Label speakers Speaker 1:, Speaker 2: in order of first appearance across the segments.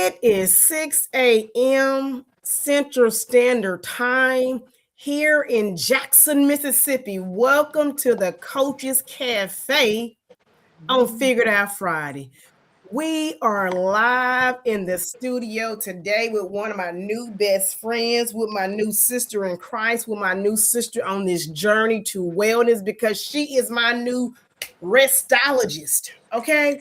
Speaker 1: It is 6 a.m. Central Standard Time here in Jackson, Mississippi. Welcome to the Coaches Cafe on Figured Out Friday. We are live in the studio today with one of my new best friends, with my new sister in Christ, with my new sister on this journey to wellness because she is my new restologist. Okay.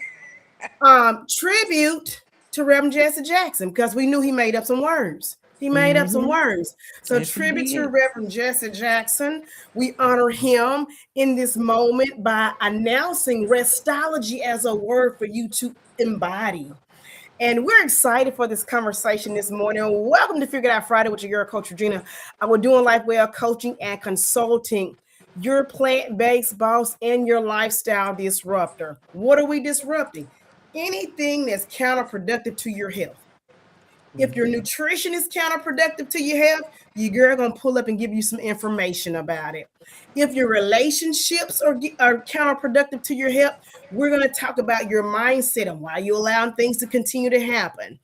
Speaker 1: Tribute to Reverend Jesse Jackson because we knew he made up some words. He made up some words. So
Speaker 2: Yes, he
Speaker 1: tribute to
Speaker 2: did.
Speaker 1: Reverend Jesse Jackson. We honor him in this moment by announcing restology as a word for you to embody. And we're excited for this conversation this morning. Welcome to Figure Out Friday with your girl, Coach Regina. We're doing life well coaching and consulting. Your plant-based boss and your lifestyle disruptor. What are we disrupting? Anything that's counterproductive to your health. If your nutrition is counterproductive to your health, your girl gonna pull up and give you some information about it. If your relationships are counterproductive to your health, we're gonna talk about your mindset and why you're allowing things to continue to happen.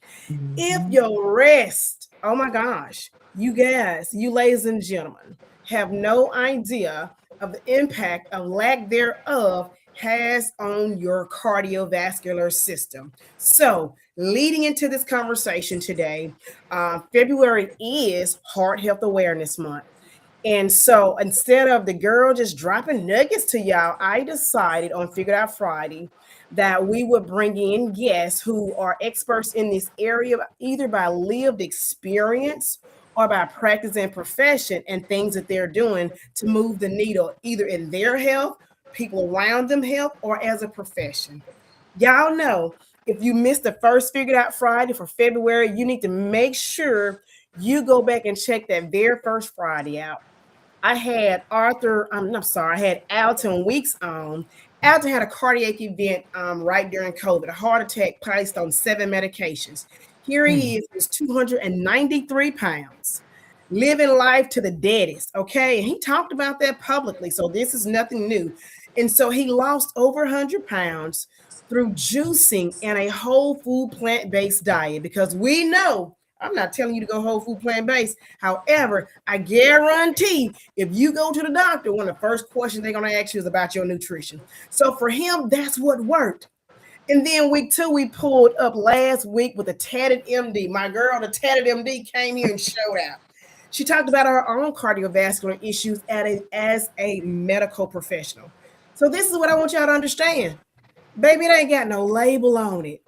Speaker 1: If your rest, oh my gosh, you guys, you ladies and gentlemen, have no idea of the impact of lack thereof has on your cardiovascular system. So, leading into this conversation today, February is Heart Health Awareness Month. And so instead of the girl just dropping nuggets to y'all, I decided on Figured Out Friday that we would bring in guests who are experts in this area, either by lived experience or by practice and profession and things that they're doing to move the needle, either in their health, people around them health, or as a profession. Y'all know if you missed the first Figured Out Friday for February, you need to make sure you go back and check that very first Friday out. I had I had Alton Weeks on. Alton had a cardiac event right during COVID, a heart attack placed on 7 medications. Here he is, he's 293 pounds, living life to the deadest. Okay. And he talked about that publicly. So this is nothing new. And so he lost over 100 pounds through juicing and a whole food plant-based diet because we know I'm not telling you to go whole food plant-based. However, I guarantee if you go to the doctor, one of the first questions they're going to ask you is about your nutrition. So for him, that's what worked. And then week 2, we pulled up last week with a tatted MD. My girl, the tatted MD, came here and showed out. She talked about her own cardiovascular issues as a medical professional. So this is what I want y'all to understand. Baby, it ain't got no label on it.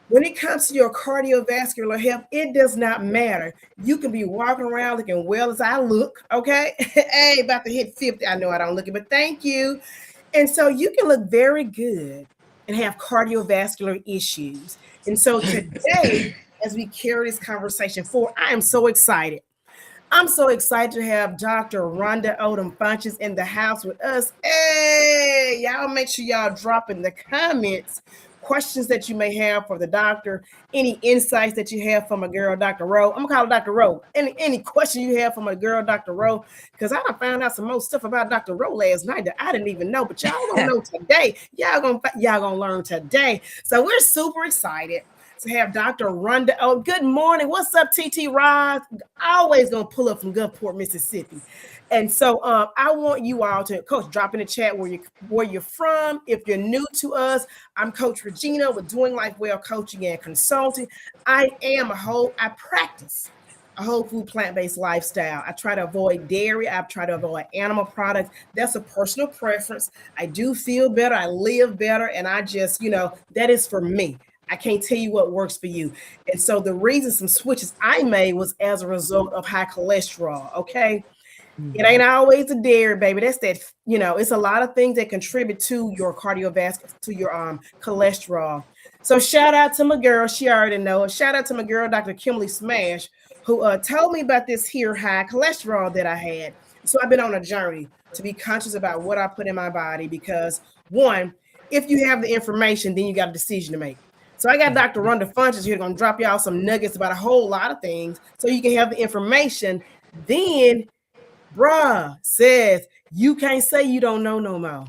Speaker 1: When it comes to your cardiovascular health, it does not matter. You can be walking around looking well as I look, okay? Hey, about to hit 50. I know I don't look it, but thank you. And so you can look very good and have cardiovascular issues. And so today, as we carry this conversation forward, I am so excited. I'm so excited to have Dr. Rhonda Odom Funches in the house with us. Hey, y'all make sure y'all drop in the comments questions that you may have for the doctor, any insights that you have from a girl, Dr. Rowe. I'm gonna call her Dr. Rowe. Any question you have from a girl, Dr. Rowe, because I done found out some more stuff about Dr. Rowe last night that I didn't even know, but y'all gonna know today. Y'all gonna learn today. So we're super excited to have Dr. Rhonda. Oh, good morning. What's up, TT Rod? Always gonna pull up from Gulfport, Mississippi. And so I want you all to, Coach, drop in the chat where you're from. If you're new to us, I'm Coach Regina with Doing Life Well Coaching and Consulting. I practice a whole food plant-based lifestyle. I try to avoid dairy. I try to avoid animal products. That's a personal preference. I do feel better. I live better. And I just, that is for me. I can't tell you what works for you. And so the reason some switches I made was as a result of high cholesterol. Okay. It ain't always the dairy, baby. That's that, it's a lot of things that contribute to your cardiovascular, to your cholesterol. So shout out to my girl. She already knows. Shout out to my girl, Dr. Kimberly Smash, who told me about this here high cholesterol that I had. So I've been on a journey to be conscious about what I put in my body because, one, if you have the information, then you got a decision to make. So I got Dr. Rhonda Funches here going to drop y'all some nuggets about a whole lot of things so you can have the information. Then bruh says you can't say you don't know no more.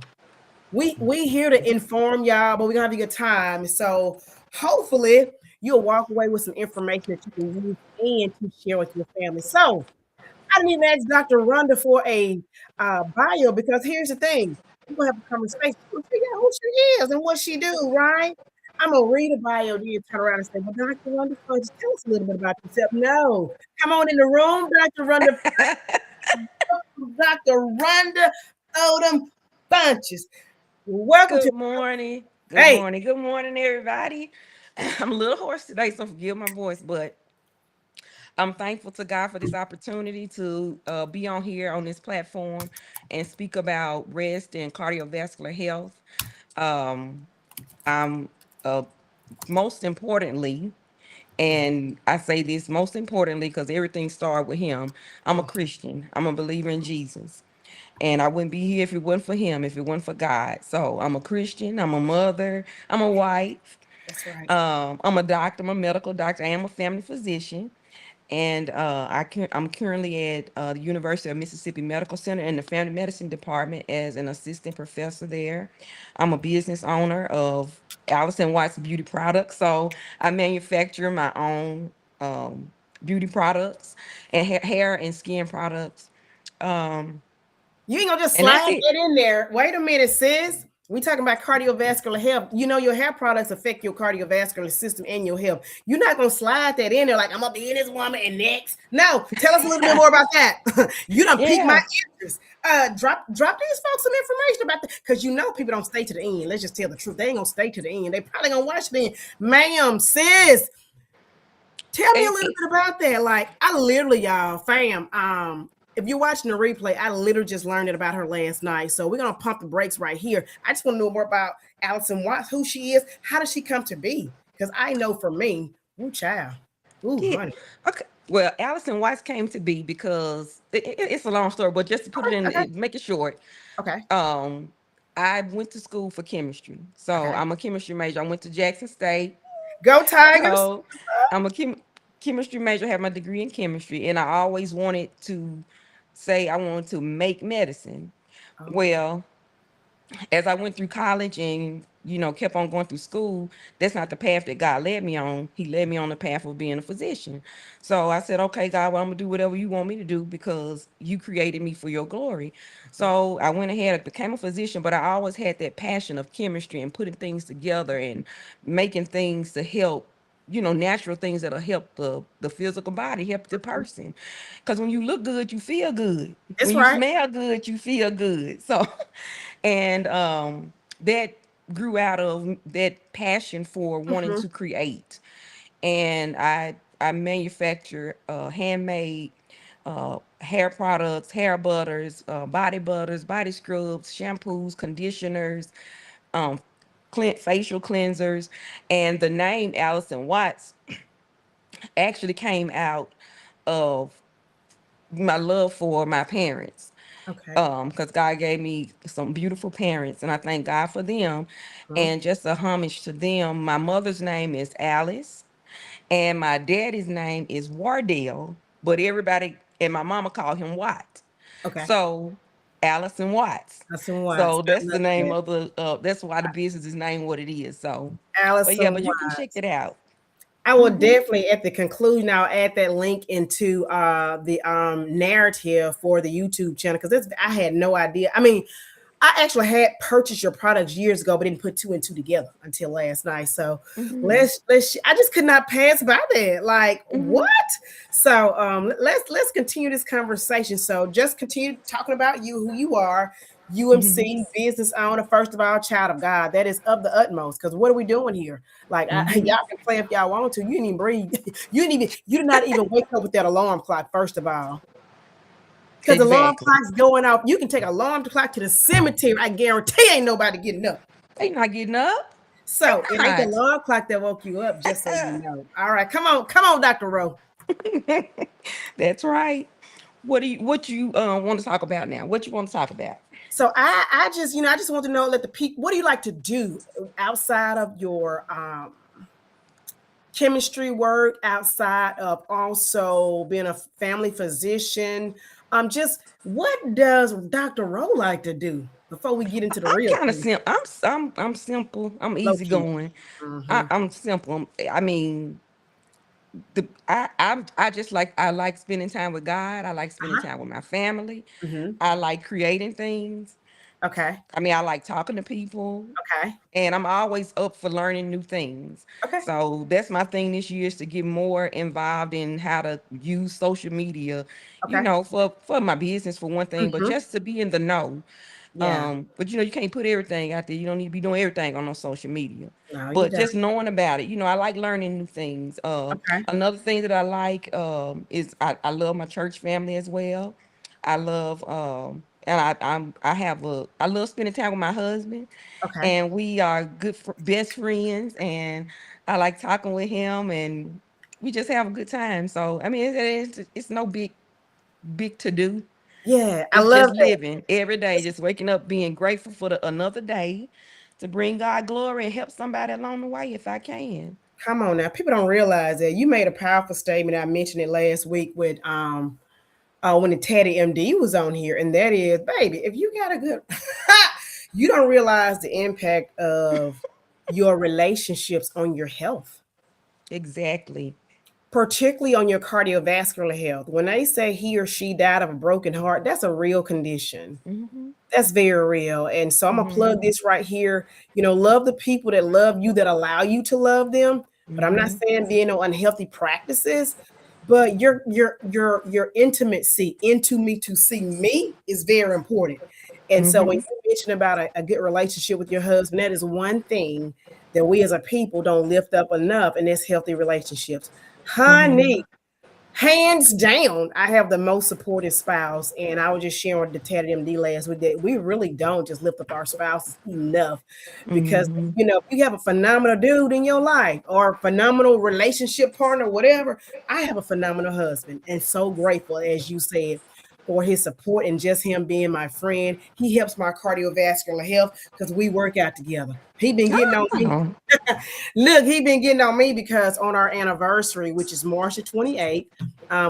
Speaker 1: We here to inform y'all, but we're gonna have a good time. So hopefully you'll walk away with some information that you can use and to share with your family. So I didn't even ask Dr. Rhonda for a bio because here's the thing. We're gonna have a conversation. We're gonna figure out who she is and what she do, right? I'm gonna read a bio, then turn around and say, well, Dr. Rhonda, just tell us a little bit about yourself. No. Come on in the room, Dr. Rhonda. Dr. Rhonda Odom Bunches. Welcome to
Speaker 2: Good morning. Good
Speaker 1: Hey.
Speaker 2: morning. Good morning, everybody. I'm a little hoarse today, so forgive my voice, but I'm thankful to God for this opportunity to be on here on this platform and speak about rest and cardiovascular health. Um, I'm most importantly, and I say this most importantly because everything started with Him. I'm a Christian. I'm a believer in Jesus. And I wouldn't be here if it wasn't for him, if it wasn't for God. So I'm a Christian, I'm a mother, I'm a wife,
Speaker 1: That's right.
Speaker 2: I'm a doctor, I'm a medical doctor, I am a family physician. And I'm currently at the University of Mississippi Medical Center in the Family Medicine Department as an assistant professor there. I'm a business owner of Allison Watts Beauty Products. So I manufacture my own beauty products and hair and skin products. Um,
Speaker 1: You ain't gonna just
Speaker 2: and that's
Speaker 1: slide
Speaker 2: it.
Speaker 1: that in there. Wait a minute, sis. We talking about cardiovascular health. You know your hair products affect your cardiovascular system and your health. You're not gonna slide that in there like I'm gonna be in this woman and next. No, tell us a little bit more about that. You done piqued my
Speaker 2: Yeah.
Speaker 1: interest. Drop these folks some information about that because you know people don't stay to the end. Let's just tell the truth. They ain't gonna stay to the end. They probably gonna watch the end. Ma'am, sis, tell me a
Speaker 2: And,
Speaker 1: little bit about that. Like, I literally, y'all, fam, if you're watching the replay, I literally just learned it about her last night. So we're gonna pump the brakes right here. I just want to know more about Allison Watts, who she is, how does she come to be? Because I know for me, ooh, child, ooh,
Speaker 2: yeah.
Speaker 1: honey.
Speaker 2: Okay. Well, Allison Weiss came to be because it's a long story, but just to put it in,
Speaker 1: Okay,
Speaker 2: make it short,
Speaker 1: okay,
Speaker 2: um, I went to school for chemistry. So
Speaker 1: okay.
Speaker 2: I'm a chemistry major. I went to Jackson State.
Speaker 1: Go Tigers.
Speaker 2: So I'm a chemistry major, have my degree in chemistry, and I always wanted to say I wanted to make medicine.
Speaker 1: Okay,
Speaker 2: Well, as I went through college and kept on going through school, that's not the path that God led me on. He led me on the path of being a physician. So I said, okay, God, well, I'm gonna do whatever you want me to do because you created me for your glory.
Speaker 1: okay,
Speaker 2: So I went ahead and became a physician, but I always had that passion of chemistry and putting things together and making things to help, natural things that'll help the physical body, help the person. Because when you look good, you feel good.
Speaker 1: it's
Speaker 2: When you
Speaker 1: right.
Speaker 2: smell good, you feel good. So and that grew out of that passion for wanting
Speaker 1: Mm-hmm.
Speaker 2: to create. And I manufacture handmade hair products, hair butters, body scrubs, shampoos, conditioners, um, facial cleansers. And the name Allison Watts actually came out of my love for my parents,
Speaker 1: Okay.
Speaker 2: because God gave me some beautiful parents, and I thank God for them.
Speaker 1: Mhm.
Speaker 2: And just a homage to them, my mother's name is Alice, and my daddy's name is Wardell, but everybody and my mama call him Watt.
Speaker 1: Okay.
Speaker 2: So Allison Watts.
Speaker 1: Allison Watts.
Speaker 2: So
Speaker 1: I
Speaker 2: that's the
Speaker 1: love
Speaker 2: name
Speaker 1: that.
Speaker 2: of the. That's why the business is named what it is. So, but yeah,
Speaker 1: Allison
Speaker 2: but you can check
Speaker 1: Watts.
Speaker 2: it out.
Speaker 1: I will
Speaker 2: Hmm.
Speaker 1: definitely at the conclusion. I'll add that link into the narrative for the YouTube channel because I had no idea. I mean, I actually had purchased your products years ago, but didn't put two and two together until last night. So
Speaker 2: Hmm.
Speaker 1: I just could not pass by that. Like what?
Speaker 2: Hmm.
Speaker 1: So let's continue this conversation. So just continue talking about you, who you are,
Speaker 2: Hmm.
Speaker 1: UMC business owner, first of all, child of God. That is of the utmost. Because what are we doing here? Like
Speaker 2: Hmm.
Speaker 1: y'all can play if y'all want to. You didn't even breathe. You did not even wake up with that alarm clock. First of all. Because the alarm
Speaker 2: Exactly.
Speaker 1: clock's going off. You can take alarm clock to the cemetery. I guarantee ain't nobody getting up.
Speaker 2: They not getting up. They
Speaker 1: So it ain't the
Speaker 2: not.
Speaker 1: alarm clock that woke you up, just so you know. All right, come on, Dr. Rowe.
Speaker 2: That's right. What you want to talk about now? What you want to talk about?
Speaker 1: So I just I just want to know, let the people, what do you like to do outside of your chemistry work, outside of also being a family physician? Just what does Dr. Rowe like to do? before we get into the
Speaker 2: I'm
Speaker 1: real
Speaker 2: kind of
Speaker 1: thing?
Speaker 2: simple. I'm simple. I'm
Speaker 1: Low key.
Speaker 2: easygoing.
Speaker 1: Mm-hmm.
Speaker 2: I'm simple. I mean, I just like I like spending time with God. I like spending
Speaker 1: Uh-huh.
Speaker 2: time with my family.
Speaker 1: Mm-hmm.
Speaker 2: I like creating things.
Speaker 1: Okay.
Speaker 2: I mean, I like talking to people,
Speaker 1: Okay.
Speaker 2: and I'm always up for learning new things.
Speaker 1: Okay.
Speaker 2: So that's my thing this year is to get more involved in how to use social media,
Speaker 1: Okay.
Speaker 2: for my business for one thing, but
Speaker 1: Mm-hmm.
Speaker 2: just to be in the know.
Speaker 1: Yeah.
Speaker 2: But you can't put everything out there. You don't need to be doing everything on no social media.
Speaker 1: No, you
Speaker 2: But
Speaker 1: don't.
Speaker 2: just knowing about it, I like learning new things.
Speaker 1: Okay.
Speaker 2: Another thing that I like is I love my church family as well. I love and I love spending time with my husband,
Speaker 1: Okay.
Speaker 2: and we are best friends, and I like talking with him, and we just have a good time. So I mean, it's no big to do.
Speaker 1: Yeah, I
Speaker 2: It's
Speaker 1: love
Speaker 2: just
Speaker 1: that.
Speaker 2: living every day, just waking up, being grateful for another day to bring God glory and help somebody along the way if I can.
Speaker 1: Come on now. People don't realize that you made a powerful statement. I mentioned it last week with when the Teddy MD was on here, and that is, baby, if you got a good you don't realize the impact of your relationships on your health,
Speaker 2: Exactly.
Speaker 1: particularly on your cardiovascular health. When they say he or she died of a broken heart, that's a real condition.
Speaker 2: Mm-hmm.
Speaker 1: That's very real. And so I'm gonna
Speaker 2: Mm-hmm.
Speaker 1: plug this right here. Love the people that love you, that allow you to love them. But I'm not
Speaker 2: Mm-hmm.
Speaker 1: saying being no unhealthy practices, but your intimacy into me to see me is very important. And so when
Speaker 2: Mm-hmm.
Speaker 1: you mention about a good relationship with your husband, that is one thing that we as a people don't lift up enough, and that's healthy relationships.
Speaker 2: Mm-hmm.
Speaker 1: Honey, hands down, I have the most supportive spouse. And I was just sharing with the Ted MD last week that we really don't just lift up our spouses enough. Because,
Speaker 2: Mm-hmm.
Speaker 1: if you have a phenomenal dude in your life or a phenomenal relationship partner, whatever, I have a phenomenal husband and so grateful, as you said, for his support and just him being my friend. He helps my cardiovascular health because we work out together. He been getting on me.
Speaker 2: Oh.
Speaker 1: Look, he been getting on me because on our anniversary, which is March the 28th,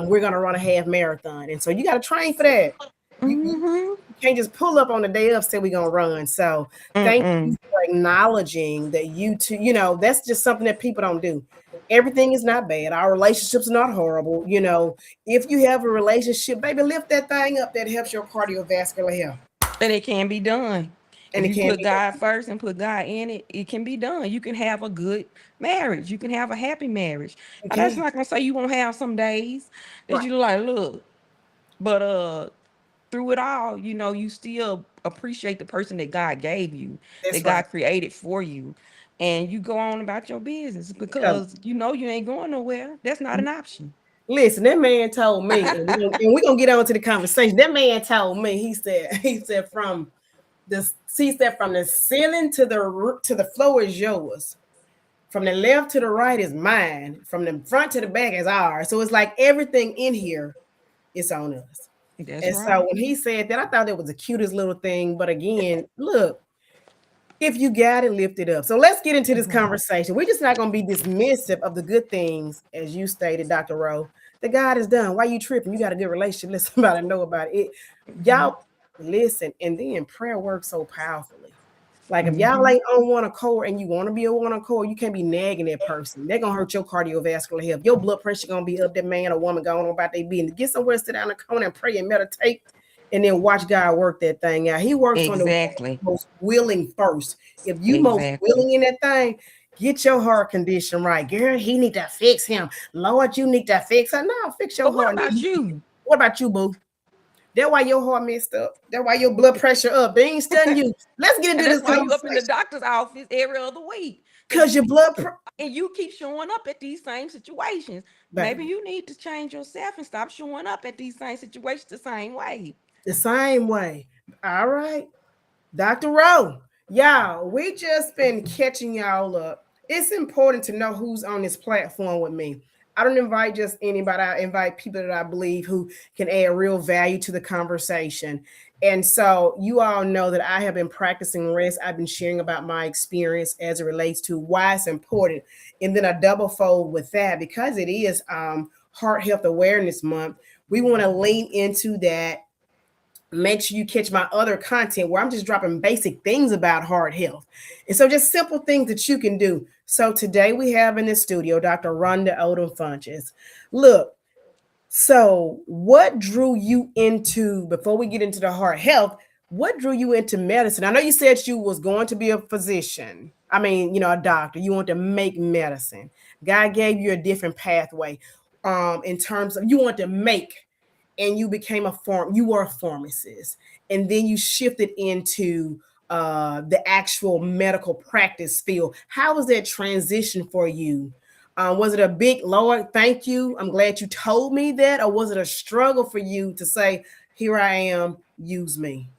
Speaker 1: we're gonna run a half marathon, and so you got to train for that.
Speaker 2: Mm-hmm.
Speaker 1: You can't just pull up on the day of say we're gonna run. So thank you
Speaker 2: Mm-mm.
Speaker 1: for acknowledging that you too. That's just something that people don't do. Everything is not bad. Our relationships are not horrible. If you have a relationship, baby, lift that thing up. That helps your cardiovascular health,
Speaker 2: And it can be done.
Speaker 1: and
Speaker 2: If
Speaker 1: it
Speaker 2: you
Speaker 1: can
Speaker 2: put
Speaker 1: be
Speaker 2: God first and put God in it, it can be done. You can have a good marriage. You can have a happy marriage.
Speaker 1: you
Speaker 2: Now, that's
Speaker 1: can
Speaker 2: not gonna say you won't have some days that
Speaker 1: right.
Speaker 2: you like, look, but through it all, you still appreciate the person that God gave you, that
Speaker 1: That's right.
Speaker 2: God created for you. And you go on about your business
Speaker 1: Come.
Speaker 2: because you ain't going nowhere. That's not an option.
Speaker 1: Listen, that man told me, and we're gonna get on to the conversation. That man told me, he said from the ceiling to the floor is yours. From the left to the right is mine. From the front to the back is ours. So it's like everything in here is on us.
Speaker 2: That's
Speaker 1: And so
Speaker 2: right.
Speaker 1: when he said that, I thought that was the cutest little thing. But again, look, if you got it, lift it up. So let's get into this
Speaker 2: Mhm.
Speaker 1: conversation. We're just not going to be dismissive of the good things, as you stated, Dr. Rowe, that God has done. Why you tripping? You got a good relationship. Let somebody know about it.
Speaker 2: Mhm.
Speaker 1: Y'all listen, and then prayer works so powerfully. Like if y'all
Speaker 2: Mhm.
Speaker 1: ain't on one accord and you want to be on one accord, you can't be nagging that person. They're gonna hurt your cardiovascular health. Your blood pressure gonna be up. That man or woman going on about their business. Get somewhere, sit down in the corner and pray and meditate, and then watch God work that thing out. He works on the
Speaker 2: Exactly.
Speaker 1: most willing first. If you most
Speaker 2: Exactly.
Speaker 1: willing in that thing, get your heart condition right. Girl, he need to fix him. Lord, you need to fix her. No, fix your
Speaker 2: But what
Speaker 1: heart.
Speaker 2: about you?
Speaker 1: What about you, boo? That's why your heart messed up. That's why your blood pressure up. They ain't studying you. Let's get
Speaker 2: And
Speaker 1: into
Speaker 2: that's
Speaker 1: this
Speaker 2: why you up in the
Speaker 1: conversation.
Speaker 2: doctor's office every other week. Cause
Speaker 1: Cause your blood,
Speaker 2: and you keep showing up at these same situations. Maybe
Speaker 1: baby,
Speaker 2: you need to change yourself and stop showing up at these same situations the same way.
Speaker 1: the same way. All right, Dr. Rowe. Y'all, we just been catching y'all up. It's important to know who's on this platform with me. I don't invite just anybody. I invite people that I believe who can add real value to the conversation. And so you all know that I have been practicing rest. I've been sharing about my experience as it relates to why it's important. And then I double fold with that because it is Heart Health Awareness Month. We want to lean into that Make sure you catch my other content where I'm just dropping basic things about heart health. And so just simple things that you can do. So today we have in the studio Dr. Rhonda Odom Funches. Look, so what drew you into, before we get into the heart health, what drew you into medicine? I know you said you was going to be a physician. I mean, a doctor. You want to make medicine. God gave you a different pathway. In terms of you want to make, and you became you were a pharmacist, and then you shifted into the actual medical practice field. How was that transition for you? Was it a big Lord, thank you, I'm glad you told me that, or was it a struggle for you to say, here I am, use me?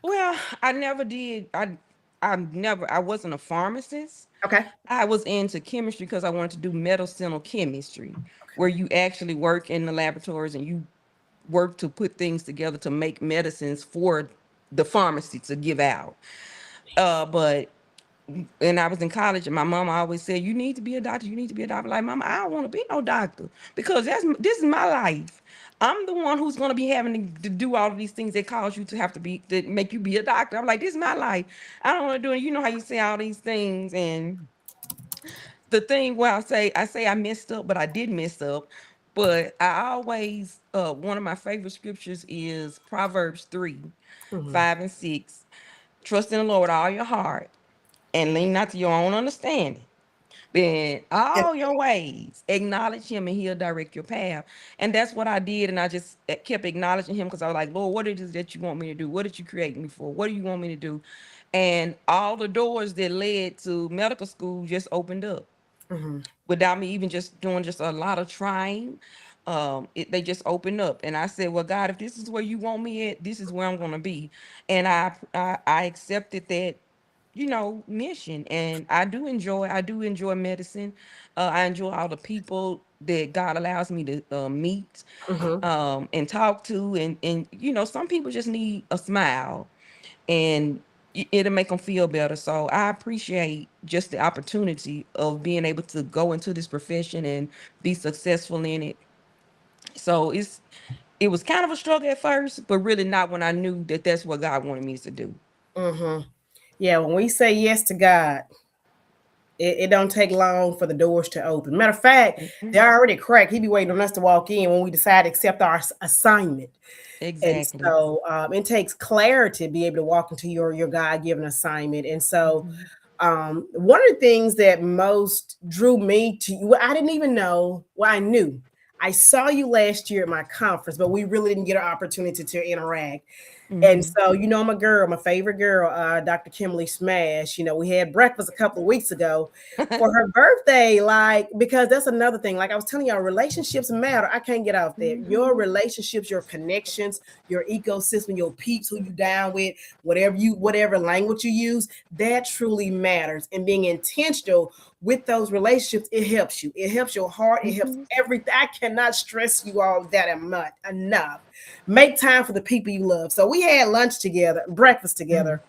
Speaker 2: Well, I never did. I wasn't a pharmacist.
Speaker 1: Okay.
Speaker 2: I was into chemistry because I wanted to do medicinal chemistry, where you actually work in the laboratories and you work to put things together to make medicines for the pharmacy to give out. But and I was in college, and my mama always said, "You need to be a doctor. You need to be a doctor." Like, mama, I don't want to be no doctor because this is my life. I'm the one who's going to be having to do all of these things that cause you to have to be that make you be a doctor. I'm like, this is my life. I don't want to do it. You know how you say all these things, and the thing where I say I messed up, but I did mess up. But I always one of my favorite scriptures is Proverbs 3,
Speaker 1: Mm-hmm.
Speaker 2: 5 and 6. Trust in the Lord with all your heart and lean not to your own understanding. In all your ways, acknowledge him and he'll direct your path. And that's what I did. And I just kept acknowledging him because I was like, Lord, what it is that you want me to do? What did you create me for? What do you want me to do? And all the doors that led to medical school just opened up
Speaker 1: Mm-hmm.
Speaker 2: without me even just doing just a lot of trying. They just opened up, and I said, "Well, God, if this is where you want me at, this is where I'm going to be." And I accepted that, mission, and I do enjoy medicine. I enjoy all the people that God allows me to meet,
Speaker 1: Mm-hmm.
Speaker 2: and talk to, and some people just need a smile, and it'll make them feel better. So I appreciate just the opportunity of being able to go into this profession and be successful in it. So it was kind of a struggle at first, but really not when I knew that that's what God wanted me to do.
Speaker 1: Mm-hmm. Yeah, when we say yes to God, it don't take long for the doors to open. Matter of fact,
Speaker 2: Mhm.
Speaker 1: they're already cracked. He be waiting on us to walk in when we decide to accept our assignment. And
Speaker 2: Exactly.
Speaker 1: so it takes clarity to be able to walk into your God-given assignment. And so
Speaker 2: Mhm.
Speaker 1: one of the things that most drew me to you, well, I didn't even know, well, I knew. I saw you last year at my conference, but we really didn't get an opportunity to interact. And
Speaker 2: Mhm.
Speaker 1: so, my girl, my favorite girl, Dr. Kimberly Smash, we had breakfast a couple of weeks ago for her birthday. Like, because that's another thing. Like I was telling y'all, relationships matter. I can't get out there. Your
Speaker 2: Mhm.
Speaker 1: relationships, your connections, your ecosystem, your peeps, who you down with, whatever language you use, that truly matters. And being intentional with those relationships, it helps you. It helps your heart. It helps
Speaker 2: Mhm.
Speaker 1: everything. I cannot stress you all that much enough. Make time for the people you love. So we had lunch together, breakfast
Speaker 2: Mhm.
Speaker 1: together,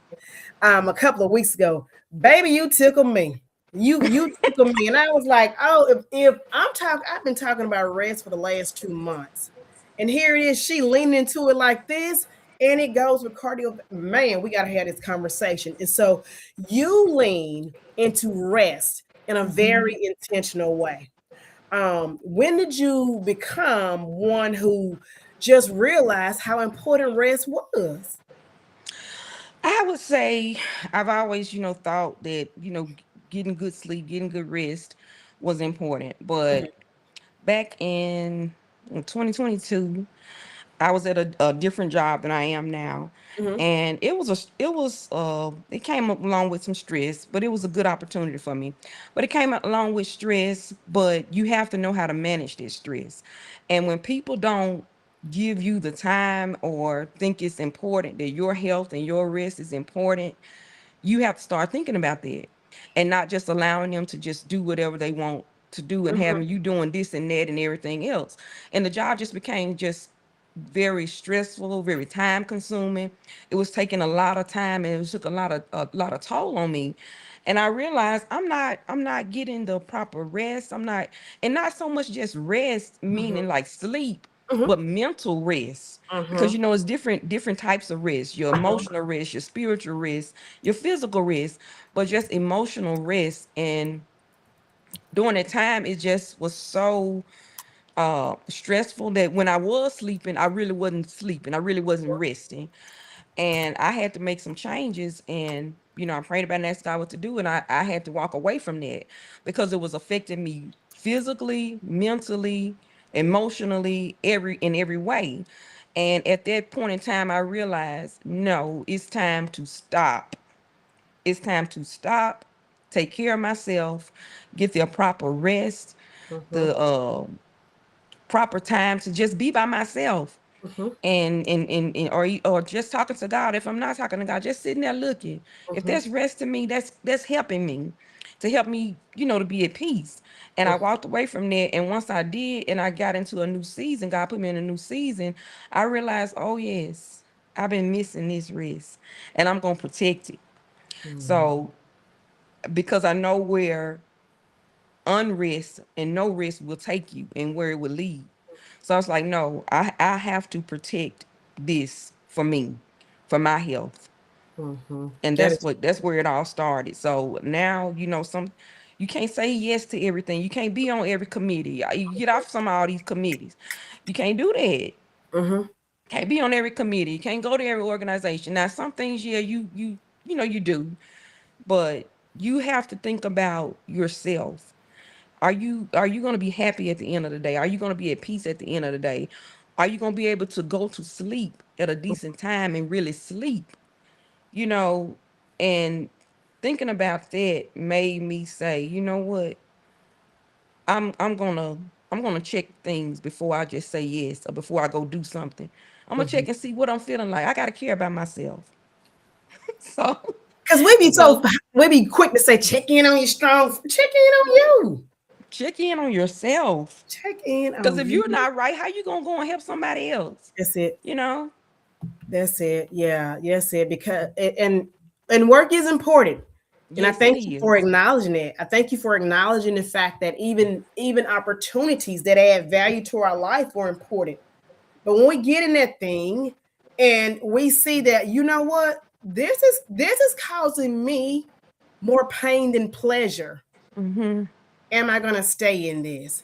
Speaker 1: a couple of weeks ago. Baby, you tickle me. You tickle me. And I was like, oh, if I've been talking about rest for the last 2 months. And here it is, she leaning into it like this. And it goes with cardio. Man, we gotta have this conversation. And so you lean into rest in a very
Speaker 2: Mhm.
Speaker 1: intentional way. When did you become one who just realized how important rest was?
Speaker 2: I would say I've always, thought that, getting good sleep, getting good rest was important.
Speaker 1: Mhm,
Speaker 2: But back in 2022, I was at a different job than I am now,
Speaker 1: mhm,
Speaker 2: and it came along with some stress, but it was a good opportunity for me. But it came along with stress, but you have to know how to manage this stress. And when people don't give you the time or think it's important that your health and your rest is important, you have to start thinking about that and not just allowing them to just do whatever they want to do and
Speaker 1: mhm,
Speaker 2: having you doing this and that and everything else. And the job just became just very stressful, very time consuming. It was taking a lot of time and it took a lot of toll on me. And I realized I'm not getting the proper rest. I'm not, and not so much just rest,
Speaker 1: mhm,
Speaker 2: meaning like sleep,
Speaker 1: Mm-hmm.
Speaker 2: but mental rest. Because
Speaker 1: Mm-hmm.
Speaker 2: you know it's different types of rest. Your emotional rest, your spiritual rest, your physical rest, but just emotional rest. And during that time, it just was so stressful that when I was sleeping, I really wasn't sleeping. I really wasn't resting. And I had to make some changes. And, you know, I prayed about and asked God what to do. And I had to walk away from that because it was affecting me physically, mentally, emotionally, in every way. And at that point in time, I realized, no, it's time to stop. It's time to stop, take care of myself, get the proper rest,
Speaker 1: Mm-hmm.
Speaker 2: the proper time to just be by myself,
Speaker 1: Mm-hmm.
Speaker 2: or just talking to God. If I'm not talking to God, just sitting there looking. If
Speaker 1: Mm-hmm.
Speaker 2: that's resting me, that's helping me to help me, you know, to be at peace. And I walked away from that. And once I did, and I got into a new season, God put me in a new season. I realized, oh yes, I've been missing this rest, and I'm gonna protect it.
Speaker 1: Mm-hmm.
Speaker 2: So because I know where unrest and no rest will take you and where it will lead. So I was like, no, I have to protect this for me, for my health.
Speaker 1: Mm-hmm.
Speaker 2: And
Speaker 1: That is.
Speaker 2: that's where it all started. So now, you know, you can't say yes to everything. You can't be on every committee. You get off some of all these committees. You can't do that.
Speaker 1: Mm-hmm.
Speaker 2: Can't be on every committee. You can't go to every organization. Now some things, yeah, you know you do, but you have to think about yourself. Are you going to be happy at the end of the day? Are you going to be at peace at the end of the day? Are you going to be able to go to sleep at a decent time and really sleep? You know, and thinking about that made me say, you know what? I'm going to check things before I just say yes or before I go do something. I'm going to
Speaker 1: Mm-hmm.
Speaker 2: check and see what I'm feeling like. I got to care about myself. So
Speaker 1: Because we be so
Speaker 2: so
Speaker 1: we be quick to say check in on your strong. Check in on you.
Speaker 2: check in on yourself.
Speaker 1: Check in
Speaker 2: Because
Speaker 1: on
Speaker 2: if
Speaker 1: you.
Speaker 2: you're not right, how you going to go and help somebody else?
Speaker 1: That's it.
Speaker 2: You know?
Speaker 1: That's it. Yeah, yes, it. Because and work is important, and I
Speaker 2: Yes, it
Speaker 1: thank you for
Speaker 2: is.
Speaker 1: acknowledging it. I thank you for acknowledging the fact that even opportunities that add value to our life are important. But when we get in that thing and we see that, you know what, this is causing me more pain than pleasure.
Speaker 2: Mm-hmm.
Speaker 1: Am I going to stay in this?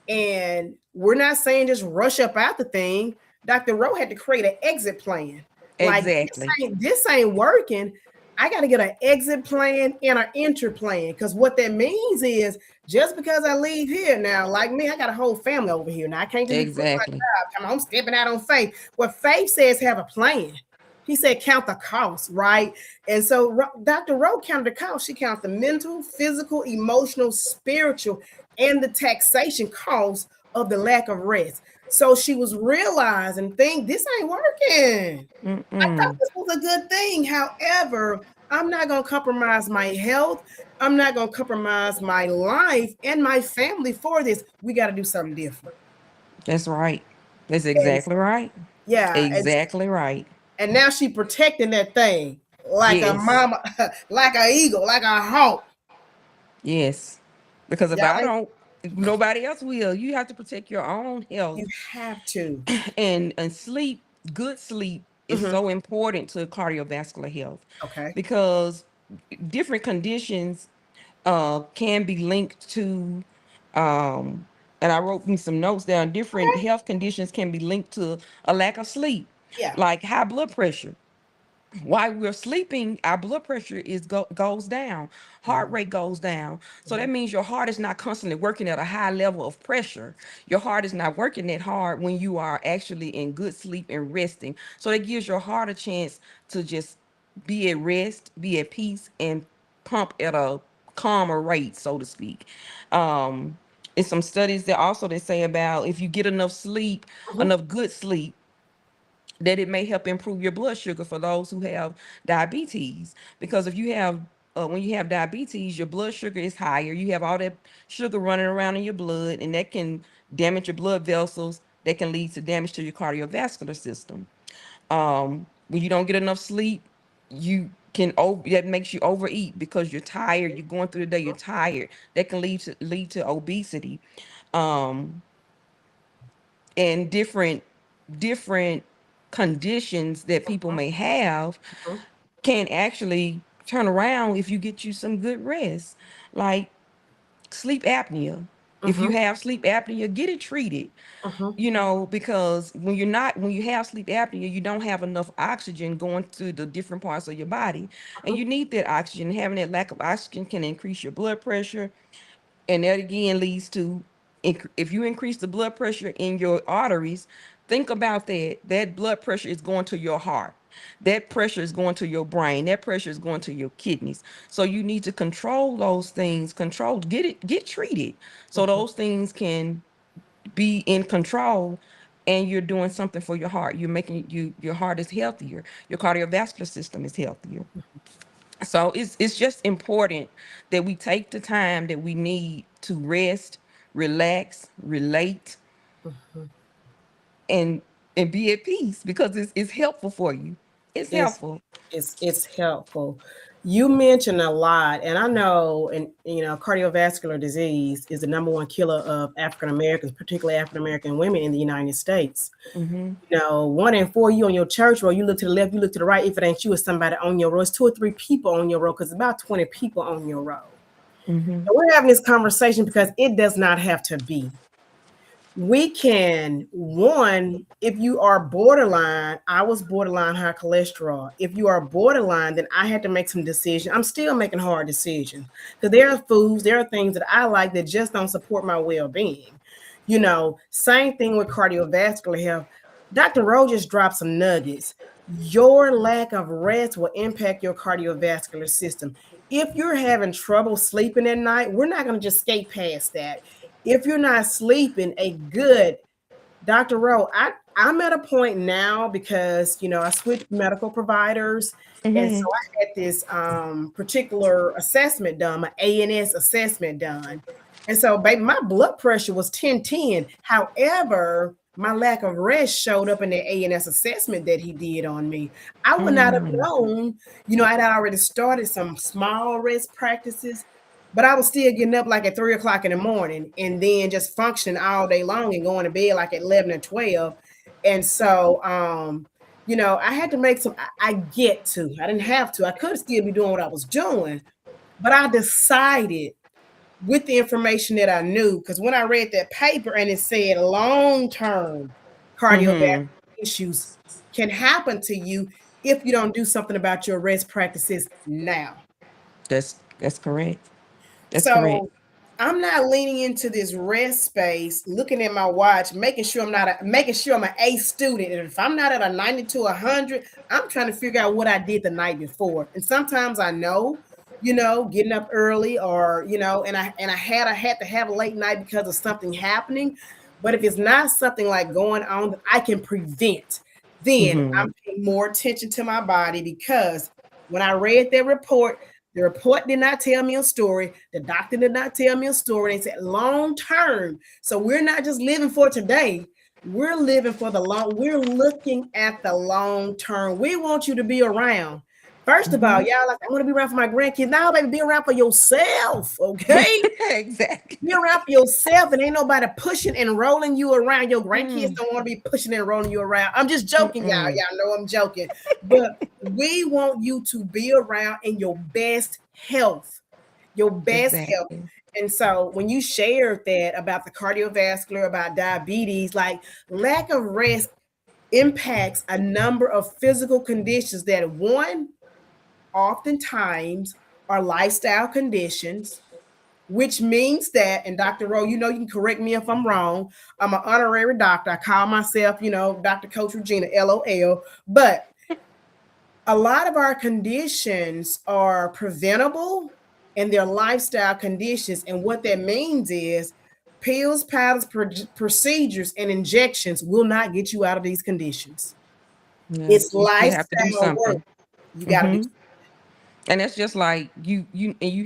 Speaker 1: And we're not saying just rush up out the thing. Dr. Rowe had to create an exit plan. Like
Speaker 2: Exactly.
Speaker 1: this ain't working. I got to get an exit plan and an enter plan. Because what that means is just because I leave here now, like me, I got a whole family over here. Now I can't just be quitting my
Speaker 2: Exactly.
Speaker 1: job. Come on, I'm stepping out on faith. What faith says have a plan. He said count the cost, right? And so Dr. Rowe counted the cost. She counted the mental, physical, emotional, spiritual, and the taxation cost of the lack of rest. So she was realizing, think this ain't working. I thought
Speaker 2: Mm-mm.
Speaker 1: this was a good thing. However, I'm not going to compromise my health. I'm not going to compromise my life and my family for this. We got to do something different.
Speaker 2: That's right. That's
Speaker 1: And
Speaker 2: exactly right.
Speaker 1: yeah,
Speaker 2: Exactly right.
Speaker 1: and now she protecting that thing like a
Speaker 2: Yes.
Speaker 1: mama, like a eagle, like a hawk.
Speaker 2: Yes. Because if
Speaker 1: Y'all
Speaker 2: I
Speaker 1: ain't,
Speaker 2: don't, nobody else will. You have to protect your own
Speaker 1: you
Speaker 2: health,
Speaker 1: have to.
Speaker 2: and sleep. Good sleep is
Speaker 1: Hmm.
Speaker 2: so important to cardiovascular health,
Speaker 1: Okay.
Speaker 2: because different conditions can be linked to, um, and I wrote me some notes down. Different
Speaker 1: Okay.
Speaker 2: health conditions can be linked to a lack of sleep,
Speaker 1: Yeah.
Speaker 2: like high blood pressure. While we're sleeping, our blood pressure goes down, heart rate goes down. So that means your heart is not constantly working at a high level of pressure. Your heart is not working that hard when you are actually in good sleep and resting. So that gives your heart a chance to just be at rest, be at peace, and pump at a calmer rate, so to speak. Um, it's some studies that also they say about if you get enough sleep,
Speaker 1: Hmm.
Speaker 2: enough good sleep, that it may help improve your blood sugar for those who have diabetes. Because if you have, when you have diabetes, your blood sugar is higher. You have all that sugar running around in your blood, and that can damage your blood vessels. That can lead to damage to your cardiovascular system. When you don't get enough sleep, that makes you overeat because you're tired. You're going through the day, you're tired. That can lead to obesity. Um, and different conditions that people may have
Speaker 1: Mhm,
Speaker 2: can actually turn around if you get you some good rest. Like sleep apnea. If you
Speaker 1: mhm,
Speaker 2: have sleep apnea, get it treated.
Speaker 1: mhm,
Speaker 2: Because when you have sleep apnea, you don't have enough oxygen going to the different parts of your body, and
Speaker 1: mhm,
Speaker 2: you need that oxygen. Having that lack of oxygen can increase your blood pressure, and that again leads to, if you increase the blood pressure in your arteries, think about that blood pressure is going to your heart, that pressure is going to your brain, that pressure is going to your kidneys. So you need to control those things, get treated, so
Speaker 1: mhm.
Speaker 2: those things can be in control, and you're doing something for your heart. You're making your heart is healthier, your cardiovascular system is healthier. So it's just important that we take the time that we need to rest, relax, relate, and be at peace, because it's helpful for you. It's
Speaker 1: It's
Speaker 2: helpful.
Speaker 1: it's helpful. You mentioned a lot, and I know, and cardiovascular disease is the number one killer of African Americans, particularly African American women in the United States.
Speaker 2: Mm-hmm.
Speaker 1: 1 in 4, you on your church road, you look to the left, you look to the right. If it ain't you, it's somebody on your road. It's 2 or 3 people on your road, because it's about 20 people on your road.
Speaker 2: Mm-hmm.
Speaker 1: And we're having this conversation because it does not have to be. We can, one, if you are borderline, I was borderline high cholesterol. If you are borderline, then I had to make some decisions. I'm still making hard decisions, because there are foods, there are things that I like that just don't support my well-being. Same thing with cardiovascular health. Dr. Rowe just dropped some nuggets. Your lack of rest will impact your cardiovascular system. If you're having trouble sleeping at night, we're not going to just skate past that. If you're not sleeping a good, Dr. Rowe, I'm at a point now, because I switched medical providers, and so
Speaker 2: Mm-hmm.
Speaker 1: I had this particular assessment done, my ANS assessment done, and so baby, my blood pressure was 1010. However, my lack of rest showed up in the ANS assessment that he did on me. I would not have
Speaker 2: Mm.
Speaker 1: known. I'd already started some small rest practices, but I was still getting up like at 3 o'clock in the morning, and then just functioning all day long and going to bed like at 11 or 12. And so, I had to make some, I didn't have to, I could still be doing what I was doing, but I decided with the information that I knew, because when I read that paper and it said long term cardiovascular
Speaker 2: Mm-hmm.
Speaker 1: issues can happen to you if you don't do something about your rest practices now.
Speaker 2: That's correct. That's correct.
Speaker 1: So I'm not leaning into this rest space, looking at my watch, making sure I'm an A student. And if I'm not at a 90 to 100, I'm trying to figure out what I did the night before. And sometimes I know, getting up early, or and I had to have a late night because of something happening. But if it's not something like going on that I can prevent, then
Speaker 2: Mm-hmm.
Speaker 1: I'm paying more attention to my body, because when I read that report, the report did not tell me a story. The doctor did not tell me a story. They said long term. So we're not just living for today. We're living for the long. We're looking at the long term. We want you to be around. First of all,
Speaker 2: Mm-hmm.
Speaker 1: y'all, like, I want to be around for my grandkids. Now, baby, be around for yourself, okay?
Speaker 2: Exactly.
Speaker 1: Be around for yourself, and ain't nobody pushing and rolling you around. Your grandkids
Speaker 2: Mm.
Speaker 1: don't want to be pushing and rolling you around. I'm just joking, y'all.
Speaker 2: Mm-mm.
Speaker 1: Y'all know I'm joking. But we want you to be around in your best health, your best health.
Speaker 2: Exactly.
Speaker 1: And so when you shared that about the cardiovascular, about diabetes, like, lack of rest impacts a number of physical conditions that, one, oftentimes are lifestyle conditions, which means that, and Dr. Rowe, you can correct me if I'm wrong. I'm an honorary doctor. I call myself, Dr. Coach Regina, LOL. But a lot of our conditions are preventable, and they're lifestyle conditions. And what that means is pills, powders, procedures, and injections will not get you out of these conditions.
Speaker 2: Yeah,
Speaker 1: It's
Speaker 2: you have to do
Speaker 1: lifestyle work.
Speaker 2: something.
Speaker 1: You got to do.
Speaker 2: Mm-hmm. And that's just like you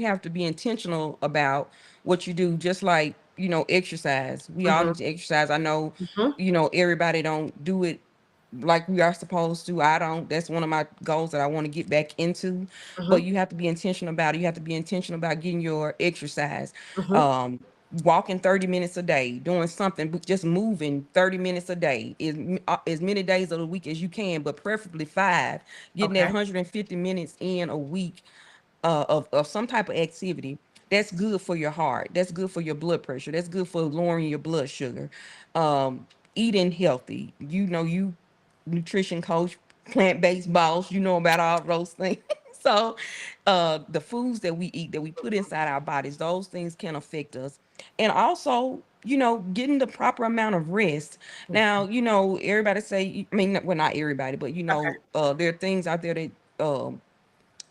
Speaker 2: have to be intentional about what you do, just like exercise. We all
Speaker 1: Mhm,
Speaker 2: need to exercise. I know,
Speaker 1: mhm,
Speaker 2: everybody don't do it like we are supposed to. I don't. That's one of my goals that I want to get back into. But
Speaker 1: mhm,
Speaker 2: you have to be intentional about it. You have to be intentional about getting your exercise.
Speaker 1: mhm,
Speaker 2: um walking 30 minutes a day, doing something, just moving 30 minutes a day, as many days of the week as you can, but preferably 5, getting that
Speaker 1: Okay.
Speaker 2: 150 minutes in a week of some type of activity. That's good for your heart. That's good for your blood pressure. That's good for lowering your blood sugar. Eating healthy. You nutrition coach, plant-based boss, you know about all those things. So the foods that we eat, that we put inside our bodies, those things can affect us. And also, getting the proper amount of rest. Now, everybody say, I mean, well, not everybody, but
Speaker 1: Okay.
Speaker 2: there are things out there that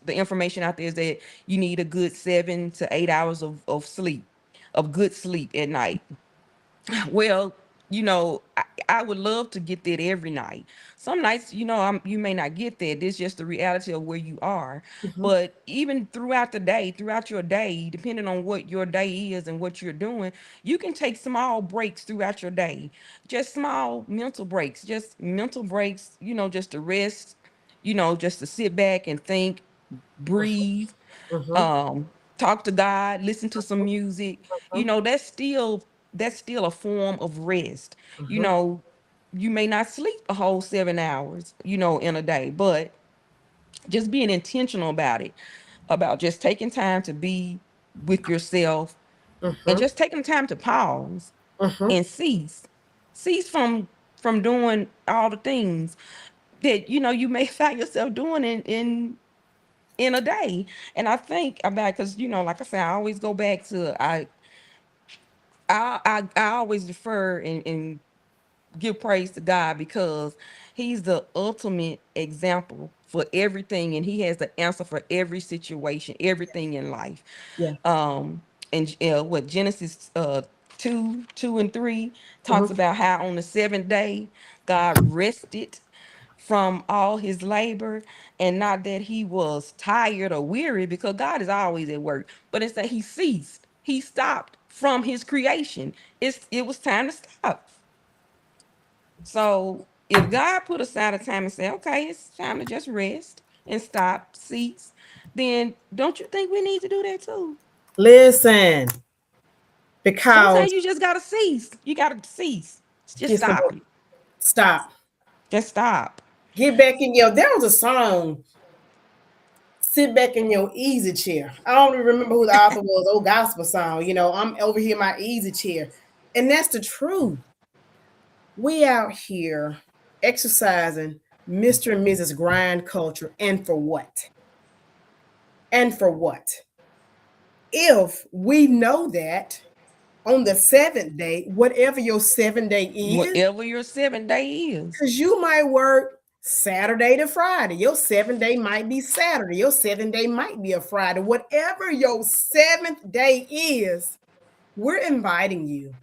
Speaker 2: the information out there is that you need a good 7 to 8 hours of sleep, of good sleep at night. Well, I would love to get that every night. Some nights, you may not get that. This is just the reality of where you are.
Speaker 1: Mm-hmm.
Speaker 2: But even throughout the day, throughout your day, depending on what your day is and what you're doing, you can take small breaks throughout your day. Just small mental breaks, just to rest, just to sit back and think, breathe,
Speaker 1: Mm-hmm.
Speaker 2: um talk to God, listen to some music. That's still a form of rest. you
Speaker 1: Mm-hmm.
Speaker 2: know you may not sleep a whole 7 hours in a day, but just being intentional about it, about just taking time to be with yourself, and
Speaker 1: Mm-hmm.
Speaker 2: just taking time to pause
Speaker 1: Mm-hmm.
Speaker 2: and cease from doing all the things that you may find yourself doing in a day. And I think about, because like I said, I always go back to, I always defer and give praise to God, because he's the ultimate example for everything, and he has the answer for every situation, everything in life.
Speaker 1: Yeah.
Speaker 2: And what Genesis 2:2 and 3 talks
Speaker 1: Mm-hmm.
Speaker 2: about how on the seventh day God rested from all his labor, and not that he was tired or weary, because God is always at work, but it's that he ceased, he stopped from his creation. It was time to stop. So if God put aside a time and say, okay, it's time to just rest and stop, cease, then don't you think we need to do that too?
Speaker 1: Listen, because
Speaker 2: Sometimes you just gotta cease. You gotta cease. Just
Speaker 1: get some
Speaker 2: stop.
Speaker 1: stop.
Speaker 2: Just stop.
Speaker 1: Get back in your. There was a song. Sit back in your easy chair. I don't even remember who the author was. Old gospel song. I'm over here in my easy chair, and that's the truth. We out here exercising Mr. and Mrs. Grind culture, and for what? And for what? If we know that on the seventh day, whatever your 7 day is,
Speaker 2: Whatever your 7 day is.
Speaker 1: because you might work Saturday to Friday. Your 7 day might be Saturday. Your 7 day might be a Friday. Whatever your seventh day is, we're inviting you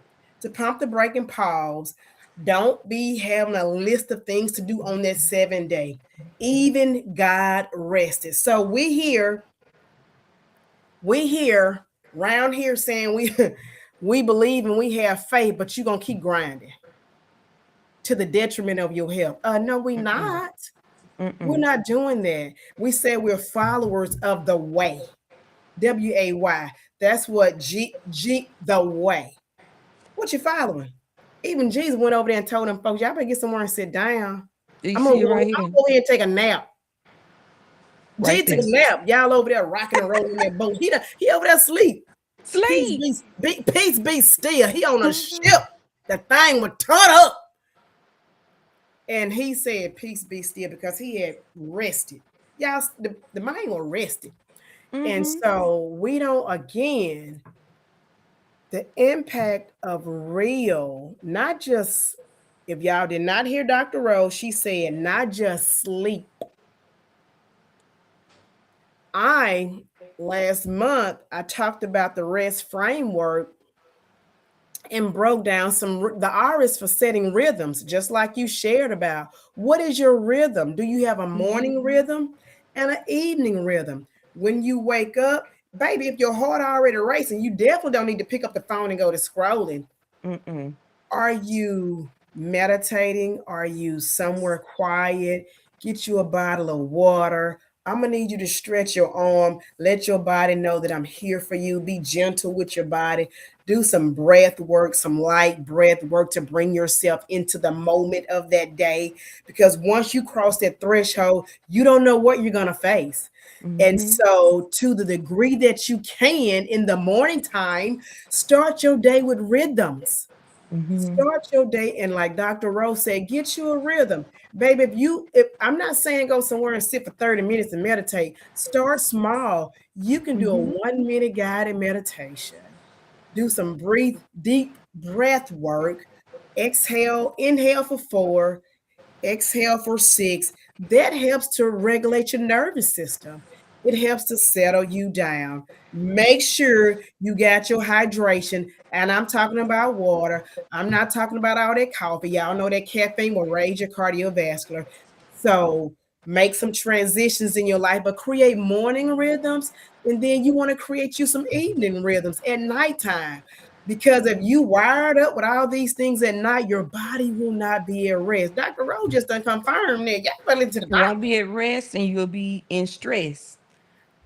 Speaker 1: to pump the brake and pause. Don't be having a list of things to do on that 7 day. Even God rested. So we here round here saying we we believe and we have faith, but you're gonna keep grinding to the detriment of your health. No, we're
Speaker 2: Mm-mm.
Speaker 1: not. We're
Speaker 2: Mm-mm.
Speaker 1: not doing that. We said we're followers of the way. WAY. That's what G the way. What you following? Even Jesus went over there and told them folks, y'all better get somewhere and sit down.
Speaker 2: Do you
Speaker 1: I'm gonna
Speaker 2: see it
Speaker 1: go,
Speaker 2: right
Speaker 1: I'm
Speaker 2: here?
Speaker 1: gonna go ahead and take a nap.
Speaker 2: Right
Speaker 1: Jesus took
Speaker 2: there.
Speaker 1: a nap. Y'all over there rocking and rolling in that boat. He over there asleep. Peace
Speaker 2: Sleep.
Speaker 1: peace be still. He on a
Speaker 2: Hmm.
Speaker 1: ship. The thing would turn up. And he said, peace be still, because he had rested. Y'all, the mind was rested. And
Speaker 2: Hmm.
Speaker 1: so we don't, again, the impact of real, not just, if y'all did not hear Dr. Rose, she said, not just sleep. I, last month, I talked about the rest framework and broke down the R's for setting rhythms, just like you shared about. What is your rhythm? Do you have a
Speaker 2: Hmm.
Speaker 1: morning rhythm and an evening rhythm? When you wake up, baby, if your heart already racing, you definitely don't need to pick up the phone and go to scrolling.
Speaker 2: Mm-mm.
Speaker 1: Are you meditating? Are you somewhere quiet? Get you a bottle of water. I'm gonna need you to stretch your arm. Let your body know that I'm here for you. Be gentle with your body. Do some breath work, some light breath work to bring yourself into the moment of that day. Because once you cross that threshold, you don't know what you're going to face. And
Speaker 2: Mm-hmm.
Speaker 1: so, to the degree that you can in the morning time, start your day with rhythms.
Speaker 2: Mm-hmm.
Speaker 1: Start your day, and like Dr. Rose said, get you a rhythm. Baby, if I'm not saying go somewhere and sit for 30 minutes and meditate, start small. You can do a
Speaker 2: Mm-hmm.
Speaker 1: 1 minute guided meditation. Do some breathe deep breath work. Exhale, inhale for 4, exhale for 6. That helps to regulate your nervous system. It helps to settle you down. Make sure you got your hydration. And I'm talking about water. I'm not talking about all that coffee. Y'all know that caffeine will raise your cardiovascular. So make some transitions in your life, but create morning rhythms. And then you want to create you some evening rhythms at nighttime. Because if you wired up with all these things at night, your body will not be at rest. Dr. Rowe just done confirmed that. Y'all better listen to the
Speaker 2: You
Speaker 1: doctor.
Speaker 2: won't be at rest and you'll be in stress.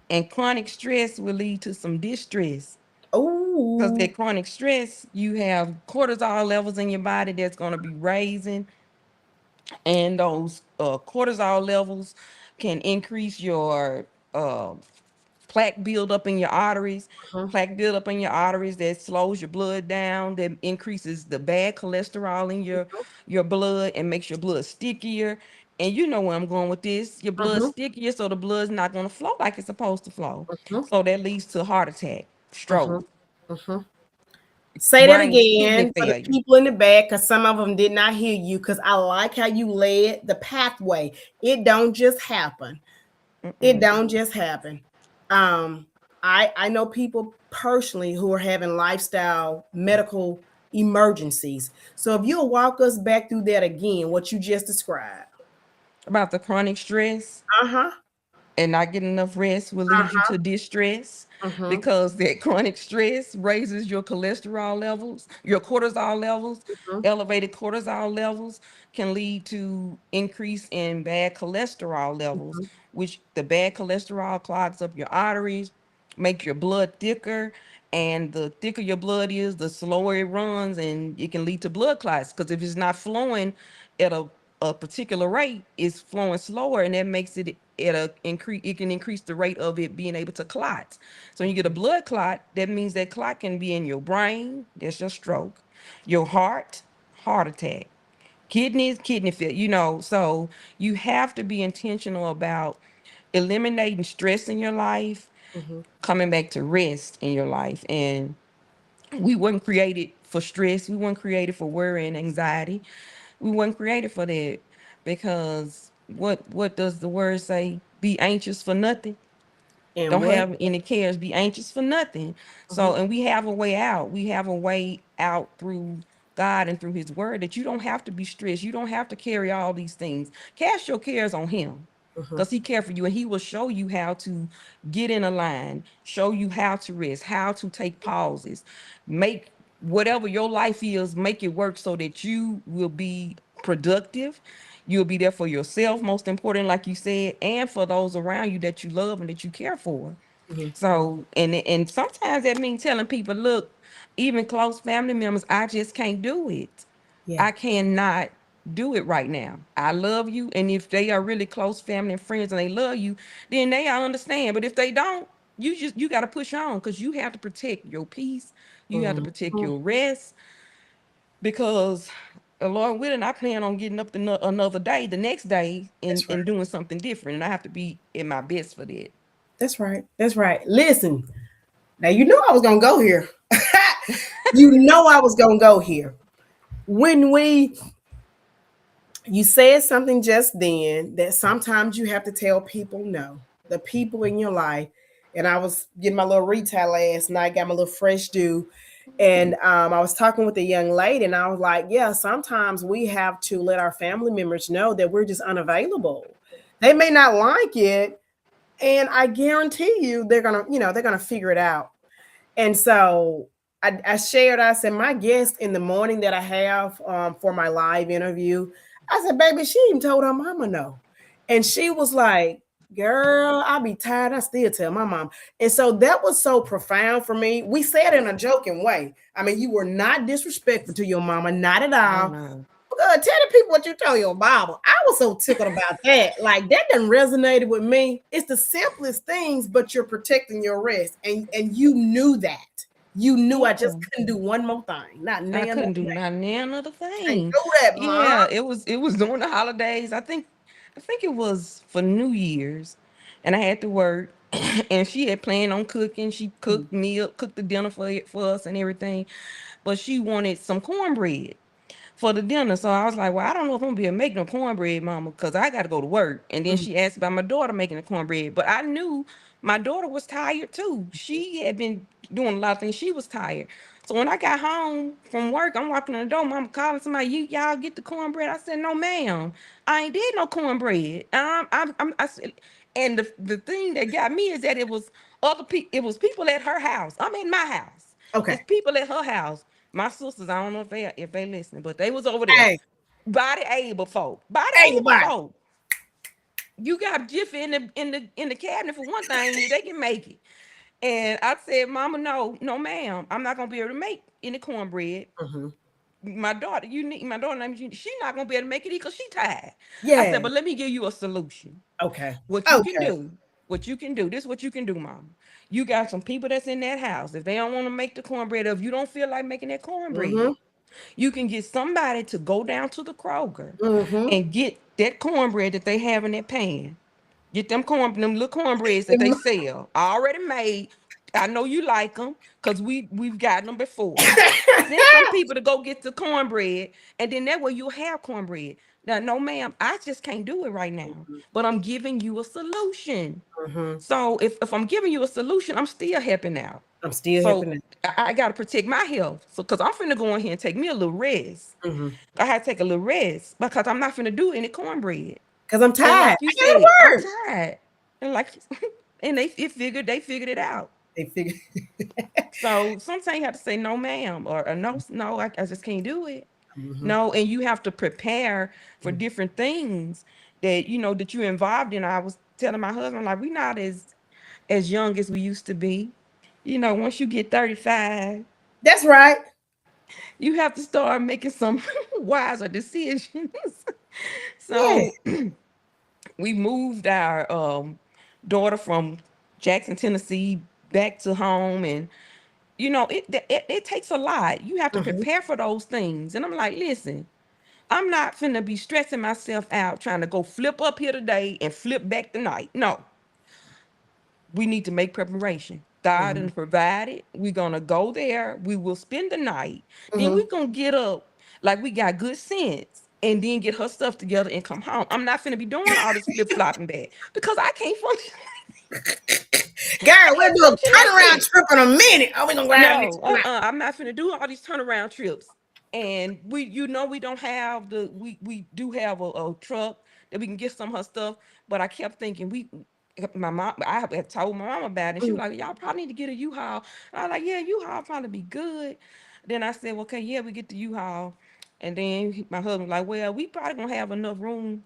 Speaker 2: And chronic stress will lead to some distress. Because
Speaker 1: Oh,
Speaker 2: that chronic stress, you have cortisol levels in your body that's going to be raising, and those cortisol levels can increase your uh, plaque build up in your arteries.
Speaker 1: uh-huh,
Speaker 2: Plaque build up in your arteries that slows your blood down, that increases the bad cholesterol in your blood and makes your blood stickier. And you know where I'm going with this. Your blood's
Speaker 1: uh-huh,
Speaker 2: stickier, so the blood's not going to flow like it's supposed to flow.
Speaker 1: uh-huh,
Speaker 2: So that leads to heart attack, stroke,
Speaker 1: uh-huh, uh-huh. Say that
Speaker 2: brain, kidney
Speaker 1: again for the
Speaker 2: failure.
Speaker 1: people in the back, because some of them did not hear you. Because I like how you led the pathway. It don't just happen. It
Speaker 2: Mm-mm.
Speaker 1: don't just happen. Um, I know people personally who are having lifestyle medical emergencies. So if you'll walk us back through that again, what you just described.
Speaker 2: About the chronic stress
Speaker 1: Uh-huh.
Speaker 2: and not getting enough rest will lead you to distress,
Speaker 1: Uh-huh.
Speaker 2: because that chronic stress raises your cholesterol levels, your cortisol levels.
Speaker 1: Uh-huh.
Speaker 2: Elevated cortisol levels can lead to increase in bad cholesterol levels,
Speaker 1: Uh-huh.
Speaker 2: which the bad cholesterol clogs up your arteries, make your blood thicker, and the thicker your blood is, the slower it runs, and it can lead to blood clots, because if it's not flowing at a particular rate, it's flowing slower, and that makes it at a increase, it can increase the rate of it being able to clot. So when you get a blood clot, that means that clot can be in your brain, that's your stroke, your heart, heart attack, kidneys, kidney failure, so you have to be intentional about eliminating stress in your life,
Speaker 1: Uh-huh.
Speaker 2: coming back to rest in your life. And we weren't created for stress. We weren't created for worry and anxiety. We weren't created for that, because what does the word say? Be anxious for nothing.
Speaker 1: And
Speaker 2: Don't
Speaker 1: what?
Speaker 2: have any cares. Be anxious for nothing.
Speaker 1: Uh-huh.
Speaker 2: So, and we have a way out. We have a way out through God and through His Word, that you don't have to be stressed. You don't have to carry all these things. Cast your cares on Him,
Speaker 1: Uh-huh.
Speaker 2: because He cares for you, and He will show you how to get in a line, show you how to rest, how to take pauses, make whatever your life is, make it work so that you will be productive. You'll be there for yourself, most important, like you said, and for those around you that you love and that you care for.
Speaker 1: Uh-huh.
Speaker 2: So, and sometimes that means telling people, look, even close family members, I just can't do it.
Speaker 1: Yeah.
Speaker 2: I cannot do it right now. I love you, and if they are really close family and friends and they love you, then they all understand. But if they don't, you got to push on, because you have to protect your peace. You have to protect
Speaker 1: Uh-huh.
Speaker 2: your rest, because along with it, I plan on getting up another day, the next day, and,
Speaker 1: That's right.
Speaker 2: and doing something different. And I have to be in my best for that.
Speaker 1: That's right. That's right. Listen, now you know I was gonna go here. You know I was gonna go here. When we You said something just then that sometimes you have to tell people no. The people in your life. And I was getting my little retail last night, got my little fresh dew. And I was talking with a young lady, and I was like, yeah, sometimes we have to let our family members know that we're just unavailable. They may not like it, and I guarantee you they're gonna figure it out. And so I shared, I said, my guest in the morning that I have for my live interview, I said, baby, she even told her mama no. And she was like, Girl, I'll be tired. I still tell my mom. And so that was so profound for me. We said in a joking way. I mean, you were not disrespectful to your mama, not at
Speaker 2: Oh
Speaker 1: all.
Speaker 2: no.
Speaker 1: Tell the people what you told your Bible. I was so tickled about that. Like that didn't resonate with me. It's the simplest things, but you're protecting your rest, and you knew that. You knew I just
Speaker 2: Yeah.
Speaker 1: couldn't do one more thing. Not
Speaker 2: I
Speaker 1: nan,
Speaker 2: couldn't do
Speaker 1: nothing.
Speaker 2: not another
Speaker 1: Can't
Speaker 2: thing.
Speaker 1: do that, mom.
Speaker 2: Yeah, it was during the holidays. I think it was for New Year's, and I had to work, and she had planned on cooking. She cooked the dinner for us and everything, but she wanted some cornbread for the dinner. So I was like, well, I don't know if I'm gonna be able to make no cornbread, mama, because I got to go to work. And then
Speaker 1: Mhm.
Speaker 2: she asked about my daughter making the cornbread. But I knew my daughter was tired too. She had been doing a lot of things. She was tired. So when I got home from work, I'm walking in the door, mama calling somebody, y'all get the cornbread. I said, no, ma'am. I ain't did no cornbread. I said, and the thing that got me is that it was people at her house. I'm in my house. It's
Speaker 1: Okay.
Speaker 2: people at her house. My sisters, I don't know if they listening, but they was over there.
Speaker 1: Hey,
Speaker 2: Body able folk. Body able
Speaker 1: everybody.
Speaker 2: folk. You got Jiffy in the cabinet for one thing, they can make it. And I said, Mama, no, no, ma'am. I'm not gonna be able to make any cornbread.
Speaker 1: Hmm.
Speaker 2: My daughter, my daughter named she's not gonna be able to make it because she tired. I
Speaker 1: Yeah.
Speaker 2: said, but let me give you a solution.
Speaker 1: Okay.
Speaker 2: What you can
Speaker 1: Okay.
Speaker 2: do, this is what you can do, mama. You got some people that's in that house. If they don't want to make the cornbread, or if you don't feel like making that
Speaker 1: Mm-hmm.
Speaker 2: cornbread, you can get somebody to go down to the Kroger
Speaker 1: Mm-hmm.
Speaker 2: and get that cornbread that they have in that pan. Get them little cornbreads that they sell already made. I know you like them because we've gotten them before. Send some people to go get the cornbread, and then that way you'll have cornbread. Now, no, ma'am, I just can't do it right now, but I'm giving you a solution.
Speaker 1: Mm-hmm.
Speaker 2: So if I'm giving you a solution, I'm still helping out.
Speaker 1: I'm still
Speaker 2: So
Speaker 1: helping.
Speaker 2: I got to protect my health. So because I'm finna go in here and take me a little rest.
Speaker 1: Mm-hmm.
Speaker 2: I had to take a little rest because I'm not finna do any cornbread.
Speaker 1: Because I'm
Speaker 2: And
Speaker 1: tired.
Speaker 2: like you
Speaker 1: I gotta
Speaker 2: said, I'm
Speaker 1: work.
Speaker 2: tired. And like and they figured it out.
Speaker 1: They figure.
Speaker 2: So sometimes you have to say no, ma'am, or no, no, I just can't do it.
Speaker 1: Mm-hmm.
Speaker 2: No, and you have to prepare for different things that that you're involved in. I was telling my husband, like, we're not as young as we used to be. Once you get 35,
Speaker 1: That's right.
Speaker 2: you have to start making some wiser decisions.
Speaker 1: Yeah.
Speaker 2: So we moved our daughter from Jackson, Tennessee, back to home, and it takes a lot. You have to
Speaker 1: Mm-hmm.
Speaker 2: prepare for those things. And I'm like, listen, I'm not finna be stressing myself out trying to go flip up here today and flip back tonight. No, we need to make preparation. God
Speaker 1: Mm-hmm.
Speaker 2: and provided. We're gonna go there. We will spend the night. Then
Speaker 1: Mm-hmm.
Speaker 2: we're gonna get up like we got good sense. And then get her stuff together and come home. I'm not finna be doing all this flip flopping back because I can't function. I
Speaker 1: Girl, we'll
Speaker 2: can't
Speaker 1: do a
Speaker 2: function like
Speaker 1: turnaround
Speaker 2: that.
Speaker 1: trip in a minute. Oh, we gonna grab this
Speaker 2: No,
Speaker 1: tonight.
Speaker 2: I'm not finna do all these turnaround trips. And we don't have we do have a truck that we can get some of her stuff. But I kept thinking I had told my mom about it. And she was like, y'all probably need to get a U-Haul. And I was like, yeah, U-Haul probably be good. Then I said, well, okay, yeah, we get the U-Haul. And then my husband was like, well, we probably gonna have enough room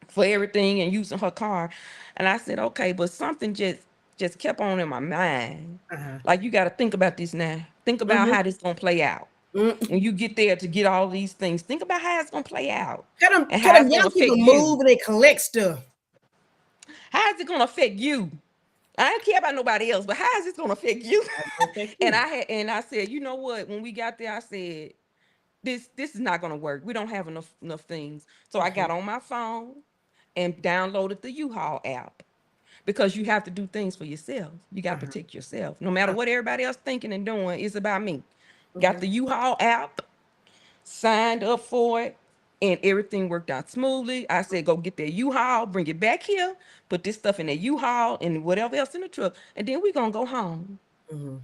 Speaker 2: for everything and using her car. And I said, okay, but something just kept on in my mind.
Speaker 1: Uh-huh.
Speaker 2: Like, you got to think about this now. Think about
Speaker 1: Mm-hmm.
Speaker 2: how this gonna play out.
Speaker 1: Mm-hmm.
Speaker 2: When you get there to get all these things, think about how it's gonna play out and
Speaker 1: Cut
Speaker 2: how
Speaker 1: them
Speaker 2: it's gonna
Speaker 1: young people
Speaker 2: affect you.
Speaker 1: move and they collect stuff.
Speaker 2: How is it gonna affect you? I don't care about nobody else, but how is this gonna affect you?
Speaker 1: That's gonna affect
Speaker 2: and
Speaker 1: you.
Speaker 2: I said, you know what? When we got there, I said, this is not gonna work. We don't have enough things. So I
Speaker 1: Mm-hmm.
Speaker 2: got on my phone and downloaded the U-Haul app because you have to do things for yourself. You got to
Speaker 1: Uh-huh.
Speaker 2: protect yourself. No matter
Speaker 1: Uh-huh.
Speaker 2: what everybody else thinking and doing, it's about me. Got
Speaker 1: Mm-hmm.
Speaker 2: the U-Haul app, signed up for it, and everything worked out smoothly. I said, go get that U-Haul, bring it back here, put this stuff in that U-Haul and whatever else in the truck, and then we're gonna go home.
Speaker 1: Mm-hmm.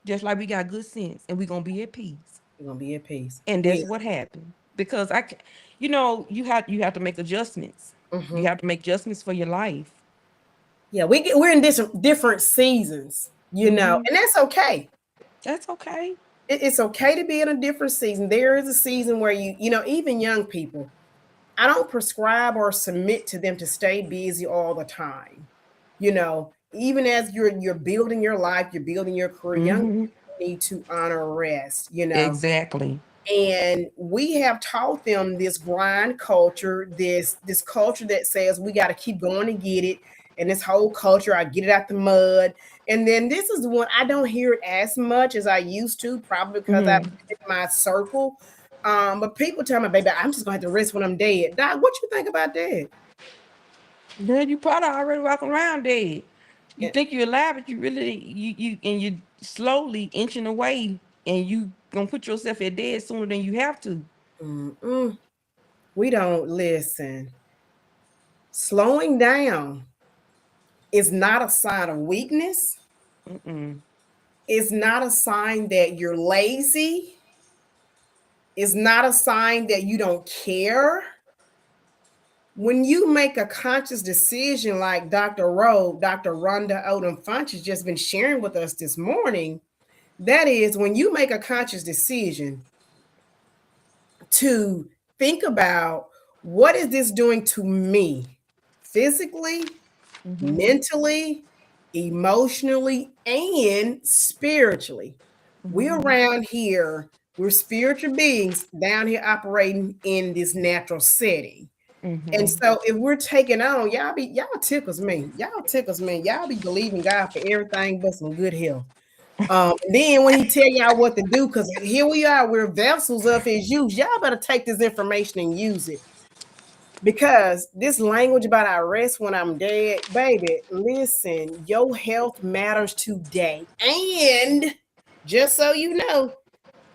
Speaker 2: Just like we got good sense and we're gonna be at peace.
Speaker 1: We're gonna be at peace.
Speaker 2: And
Speaker 1: We
Speaker 2: that's what happened. Because you have to make adjustments.
Speaker 1: mm-hmm.
Speaker 2: You have to make adjustments for your life.
Speaker 1: Yeah, we're in different seasons,
Speaker 2: Hmm.
Speaker 1: and that's okay.
Speaker 2: That's okay.
Speaker 1: It's okay to be in a different season. There is a season where even young people. I don't prescribe or submit to them to stay busy all the time. You know, even as you're building your life, you're building your career, young
Speaker 2: Mm-hmm.
Speaker 1: people need to honor rest, you know.
Speaker 2: Exactly.
Speaker 1: And we have taught them this grind culture, this culture that says we got to keep going to get it, and this whole culture, I get it out the mud. And then this is the one I don't hear it as much as I used to, probably because I've
Speaker 2: Mm-hmm.
Speaker 1: in my circle. But people tell me, baby, I'm just gonna have to rest when I'm dead. Doc, what you think about that?
Speaker 2: Then you probably already walking around dead. You
Speaker 1: Yeah,
Speaker 2: think you're alive, but you really you slowly inching away, and you gonna put yourself at dead sooner than you have to.
Speaker 1: mm-mm. We don't listen. Slowing down is not a sign of weakness.
Speaker 2: Mm-mm.
Speaker 1: It's not a sign that you're lazy. It's not a sign that you don't care. When you make a conscious decision, like Dr. Rhonda Odom Funch has just been sharing with us this morning, that is when you make a conscious decision to think about what is this doing to me physically,
Speaker 2: Mm-hmm.
Speaker 1: mentally, emotionally, and spiritually. We're
Speaker 2: Mm-hmm.
Speaker 1: around here, we're spiritual beings down here operating in this natural setting. And
Speaker 2: Mm-hmm.
Speaker 1: so if we're taking on, y'all tickles me. Y'all tickles me. Y'all be believing God for everything but some good health. Then when he tell y'all what to do, because here we are, we're vessels of his use. Y'all better take this information and use it. Because this language about I rest when I'm dead, baby, listen, your health matters today. And just so you know,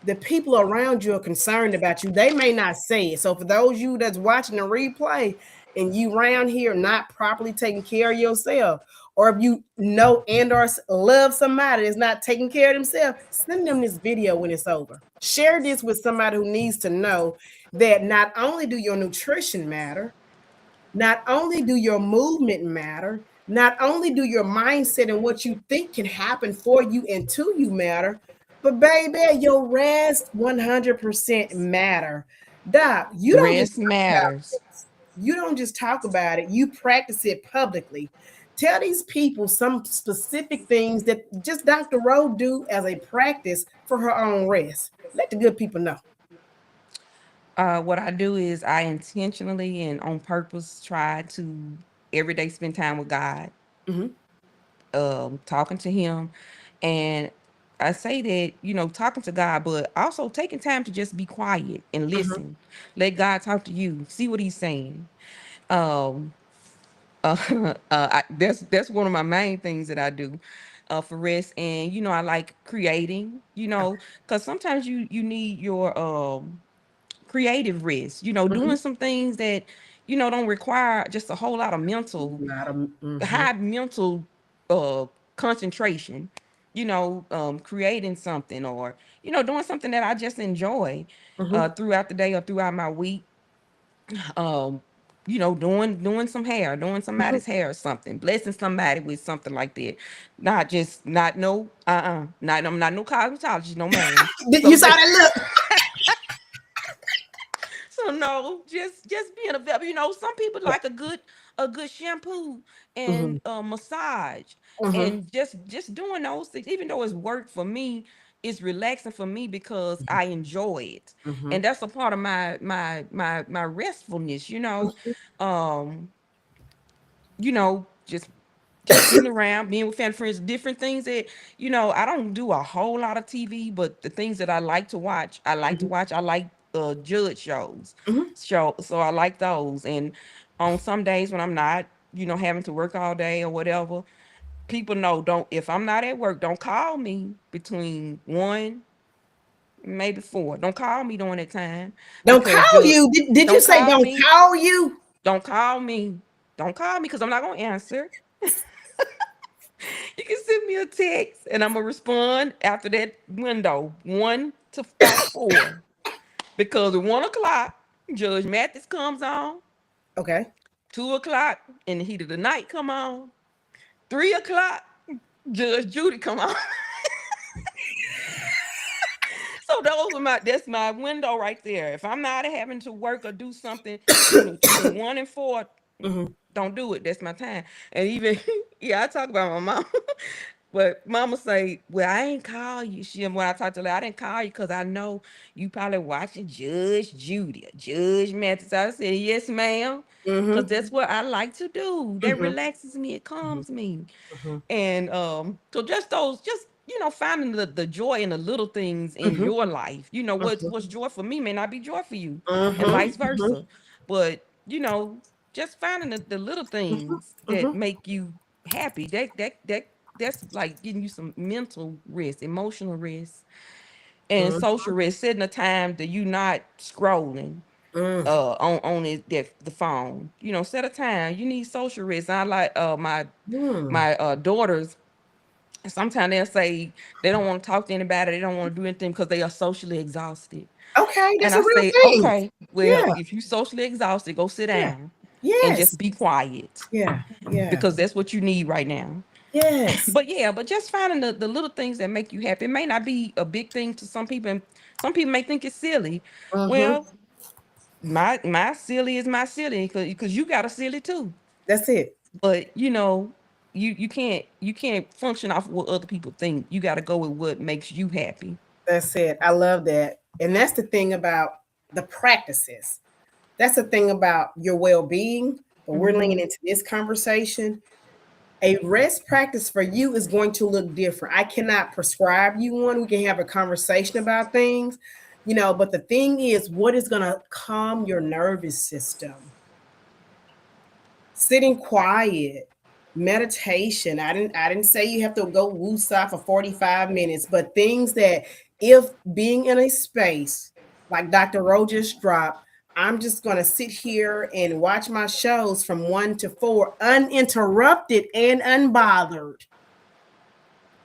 Speaker 1: the people around you are concerned about you. They may not say it. So for those you that's watching the replay and you around here not properly taking care of yourself, or if you know and or love somebody that's not taking care of themselves, send them this video when it's over. Share this with somebody who needs to know that not only do your nutrition matter, not only do your movement matter, not only do your mindset and what you think can happen for you and to you matter, but baby, your rest 100% matter. Doc, you don't just
Speaker 2: Rest
Speaker 1: talk about
Speaker 2: matters.
Speaker 1: this. You don't just talk about it, you practice it publicly. Tell these people some specific things that just Dr. Rowe do as a practice for her own rest. Let the good people know.
Speaker 2: What I do is I intentionally and on purpose try to every day spend time with God,
Speaker 1: Mhm,
Speaker 2: talking to Him, and I say that talking to God, but also taking time to just be quiet and
Speaker 1: mhm,
Speaker 2: listen. Let God talk to you. See what He's saying. Um, that's one of my main things that I do for rest, and I like creating.
Speaker 1: okay,
Speaker 2: Because sometimes you need your creative rest,
Speaker 1: mhm.
Speaker 2: doing some things that don't require just a whole lot of
Speaker 1: Not a, mhm,
Speaker 2: high mental uh concentration, creating something, or doing something that I just enjoy
Speaker 1: mhm.
Speaker 2: throughout the day or throughout my week. um doing some hair, doing
Speaker 1: Mhm.
Speaker 2: somebody's hair or something, blessing somebody with something like that. Not just not no not I'm not no cosmetologist, no ma'am.
Speaker 1: You
Speaker 2: So
Speaker 1: saw that look.
Speaker 2: so no, just being available. Some people
Speaker 1: Yeah.
Speaker 2: like a good shampoo and
Speaker 1: Mhm,
Speaker 2: massage,
Speaker 1: mhm,
Speaker 2: and just doing those things. Even though it's work for me, it's relaxing for me because
Speaker 1: mhm,
Speaker 2: I enjoy it,
Speaker 1: mhm,
Speaker 2: and that's a part of my restfulness. Um, just sitting around, being with family friends, different things that I don't do a whole lot of TV, but the things that I like to watch, I like to
Speaker 1: mhm,
Speaker 2: watch. I like judge shows,
Speaker 1: mhm.
Speaker 2: so I like those. And on some days when I'm not, having to work all day or whatever, people know don't if I'm not at work, don't call me between 1, maybe 4. Don't call me during that time
Speaker 1: Don't
Speaker 2: because
Speaker 1: call you. Did you
Speaker 2: don't
Speaker 1: say
Speaker 2: call
Speaker 1: don't
Speaker 2: me,
Speaker 1: call you?
Speaker 2: don't call me, don't call me because I'm not gonna answer. You can send me a text and I'm gonna respond after that window, 1 to about 4. Because at 1 o'clock, Judge Mathis comes on,
Speaker 1: Okay.
Speaker 2: 2 o'clock, in the heat of the night come on, 3 o'clock, Judge Judy come on. So those are my that's my window right there. If I'm not having to work or do something between 1 and 4,
Speaker 1: Mhm.
Speaker 2: don't do it. That's my time. And even yeah, I talk about my mom. But mama say, well, I ain't call you. She when I talked to her, I didn't call you because I know you probably watching Judge Judy or Judge Mathis. I said, yes, ma'am. Because
Speaker 1: Mhm.
Speaker 2: that's what I like to do. That
Speaker 1: Mhm.
Speaker 2: relaxes me, it
Speaker 1: Mhm.
Speaker 2: calms me.
Speaker 1: Mhm.
Speaker 2: And so just those, just finding the joy in the little things in
Speaker 1: Mhm.
Speaker 2: your life.
Speaker 1: Mhm.
Speaker 2: What's joy for me may not be joy for you, and
Speaker 1: Mhm.
Speaker 2: vice
Speaker 1: Mhm.
Speaker 2: versa. But just finding the little
Speaker 1: Mhm.
Speaker 2: things that
Speaker 1: Mhm.
Speaker 2: make you happy. That's like getting you some mental rest, emotional rest, and
Speaker 1: Mhm.
Speaker 2: social rest. Setting a time that you not scrolling
Speaker 1: Mm.
Speaker 2: on the phone. Set a time. You need social rest. I like
Speaker 1: Mm.
Speaker 2: my daughters. Sometimes they'll say they don't want to talk to anybody, they don't want to do anything because they are socially exhausted.
Speaker 1: Okay,
Speaker 2: And
Speaker 1: that's a
Speaker 2: I
Speaker 1: real
Speaker 2: say,
Speaker 1: thing.
Speaker 2: okay, well,
Speaker 1: Yeah.
Speaker 2: if you socially exhausted, go sit
Speaker 1: Yeah.
Speaker 2: down and
Speaker 1: Yes.
Speaker 2: just be quiet
Speaker 1: Yeah. Yeah.
Speaker 2: because that's what you need right now.
Speaker 1: Yes.
Speaker 2: But yeah, but just finding the little things that make you happy. It may not be a big thing to some people, and some people may think it's silly.
Speaker 1: Mhm.
Speaker 2: Well, my silly is my silly because you got a silly too.
Speaker 1: That's it.
Speaker 2: But you can't function off what other people think. You got to go with what makes you happy.
Speaker 1: That's it. I love that. And that's the thing about the practices. That's the thing about your well-being. But we're leaning
Speaker 2: Hmm.
Speaker 1: into this conversation. A rest practice for you is going to look different. I cannot prescribe you one. We can have a conversation about things, but the thing is, what is going to calm your nervous system? Sitting quiet, meditation. I didn't say you have to go woosah for 45 minutes, but things that, if being in a space like Dr. Rowe just dropped, I'm just gonna sit here and watch my shows from 1 to 4 uninterrupted and unbothered.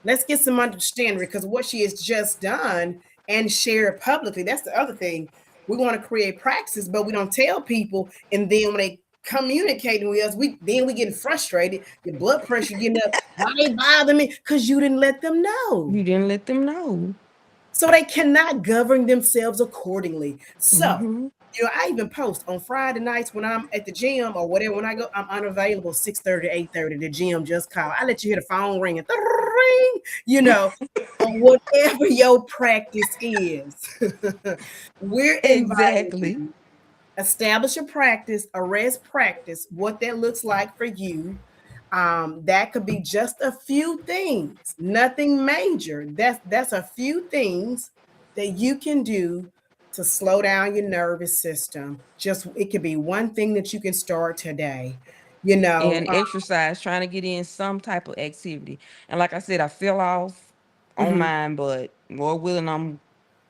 Speaker 1: Let's get some understanding, because what she has just done and shared publicly, that's the other thing. We want to create practices, but we don't tell people. And then when they communicating with us, we getting frustrated. Your blood pressure getting up. Why they bother me? Because you didn't let them know.
Speaker 2: You didn't let them know.
Speaker 1: So they cannot govern themselves accordingly. So,
Speaker 2: Hmm.
Speaker 1: I even post on Friday nights when I'm at the gym or whatever. When I go, I'm unavailable 6:30 to 8:30. The gym just called. I let you hear the phone ring and ring, on whatever your practice is. We're inviting
Speaker 2: Exactly.
Speaker 1: you. Establish a practice, a rest practice, what that looks like for you. That could be just a few things, nothing major. That's a few things that you can do to slow down your nervous system. Just it could be one thing that you can start today. You know,
Speaker 2: And exercise, trying to get in some type of activity. And like I said, I fell off on
Speaker 1: mhm,
Speaker 2: mine, but more willing, I'm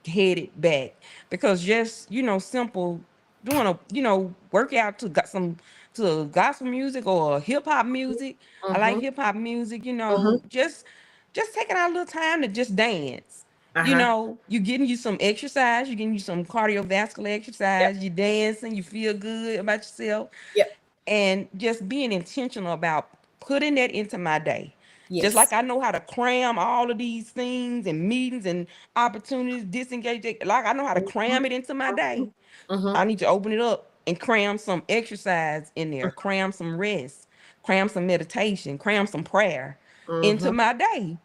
Speaker 2: headed back because just simple doing a workout to got some to gospel music or hip hop music. I like
Speaker 1: mhm,
Speaker 2: hip hop music.
Speaker 1: mhm,
Speaker 2: Just taking out a little time to just dance.
Speaker 1: uh-huh.
Speaker 2: You getting you some exercise, you getting you some cardiovascular
Speaker 1: Yep,
Speaker 2: exercise, you dancing, you feel good about yourself,
Speaker 1: yep,
Speaker 2: and just being intentional about putting that into my day. Just like
Speaker 1: yes.
Speaker 2: I know how to cram all of these things and meetings and opportunities, disengage it, like I know how to
Speaker 1: Mhm,
Speaker 2: cram it into my day.
Speaker 1: mhm,
Speaker 2: I need to open it up and cram some exercise in there, cram some rest, cram some meditation, cram some prayer into
Speaker 1: mhm,
Speaker 2: my day.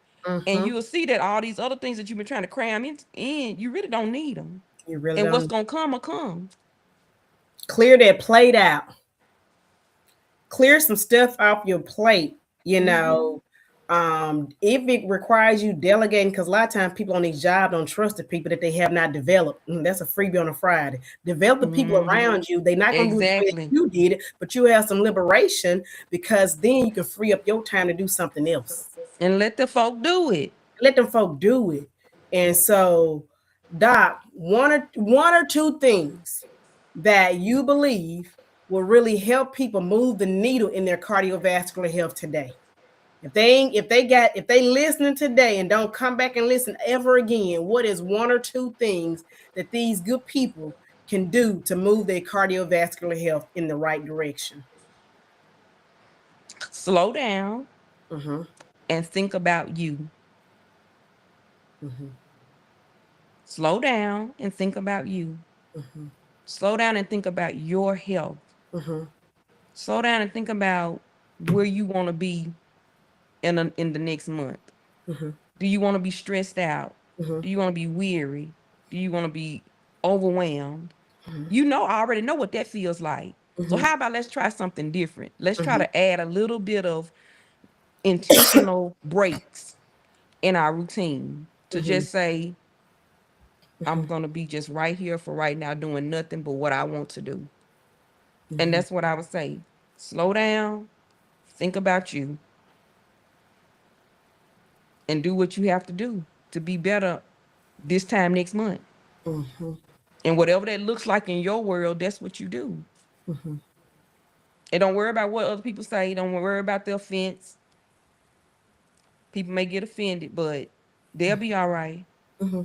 Speaker 2: And
Speaker 1: mhm.
Speaker 2: you'll see that all these other things that you've been trying to cram in, you really don't need them.
Speaker 1: You really
Speaker 2: And what's
Speaker 1: don't
Speaker 2: gonna come will come.
Speaker 1: clear that plate out. Clear some stuff off your plate, you
Speaker 2: Hmm.
Speaker 1: know. If it requires you delegating, because a lot of times people on these jobs don't trust the people that they have not developed. That's a freebie on a Friday. Develop the people
Speaker 2: Hmm.
Speaker 1: around you. They're not going to do it the way that
Speaker 2: Exactly.
Speaker 1: you did it, but you have some liberation, because then you can free up your time to do something else.
Speaker 2: And let the folk do it.
Speaker 1: Let them folk do it. And so, Doc, one or two things that you believe will really help people move the needle in their cardiovascular health today. If they listening today and don't come back and listen ever again, what is one or two things that these good people can do to move their cardiovascular health in the right direction?
Speaker 2: Slow down
Speaker 1: Mm-hmm.
Speaker 2: and think about you.
Speaker 1: Mm-hmm.
Speaker 2: Slow down and think about you.
Speaker 1: Mm-hmm.
Speaker 2: Slow down and think about your health.
Speaker 1: Mm-hmm.
Speaker 2: Slow down and think about where you want to be in the next month.
Speaker 1: Mm-hmm.
Speaker 2: Do you want to be stressed out?
Speaker 1: Mm-hmm.
Speaker 2: Do you want to be weary? Do you want to be overwhelmed?
Speaker 1: Mm-hmm.
Speaker 2: You know, I already know what that feels like. So
Speaker 1: Mm-hmm.
Speaker 2: how about let's try something different? Let's try
Speaker 1: Mm-hmm.
Speaker 2: to add a little bit of intentional breaks in our routine to
Speaker 1: Mm-hmm.
Speaker 2: just say, I'm
Speaker 1: Mm-hmm.
Speaker 2: going to be just right here for right now doing nothing but what I want to do. And
Speaker 1: Mm-hmm.
Speaker 2: that's what I would say. Slow down, think about you, and do what you have to do to be better this time next month.
Speaker 1: Mm-hmm.
Speaker 2: And whatever that looks like in your world, that's what you do.
Speaker 1: Mm-hmm.
Speaker 2: And don't worry about what other people say. Don't worry about the offense. People may get offended, but they'll be all right.
Speaker 1: Mm-hmm.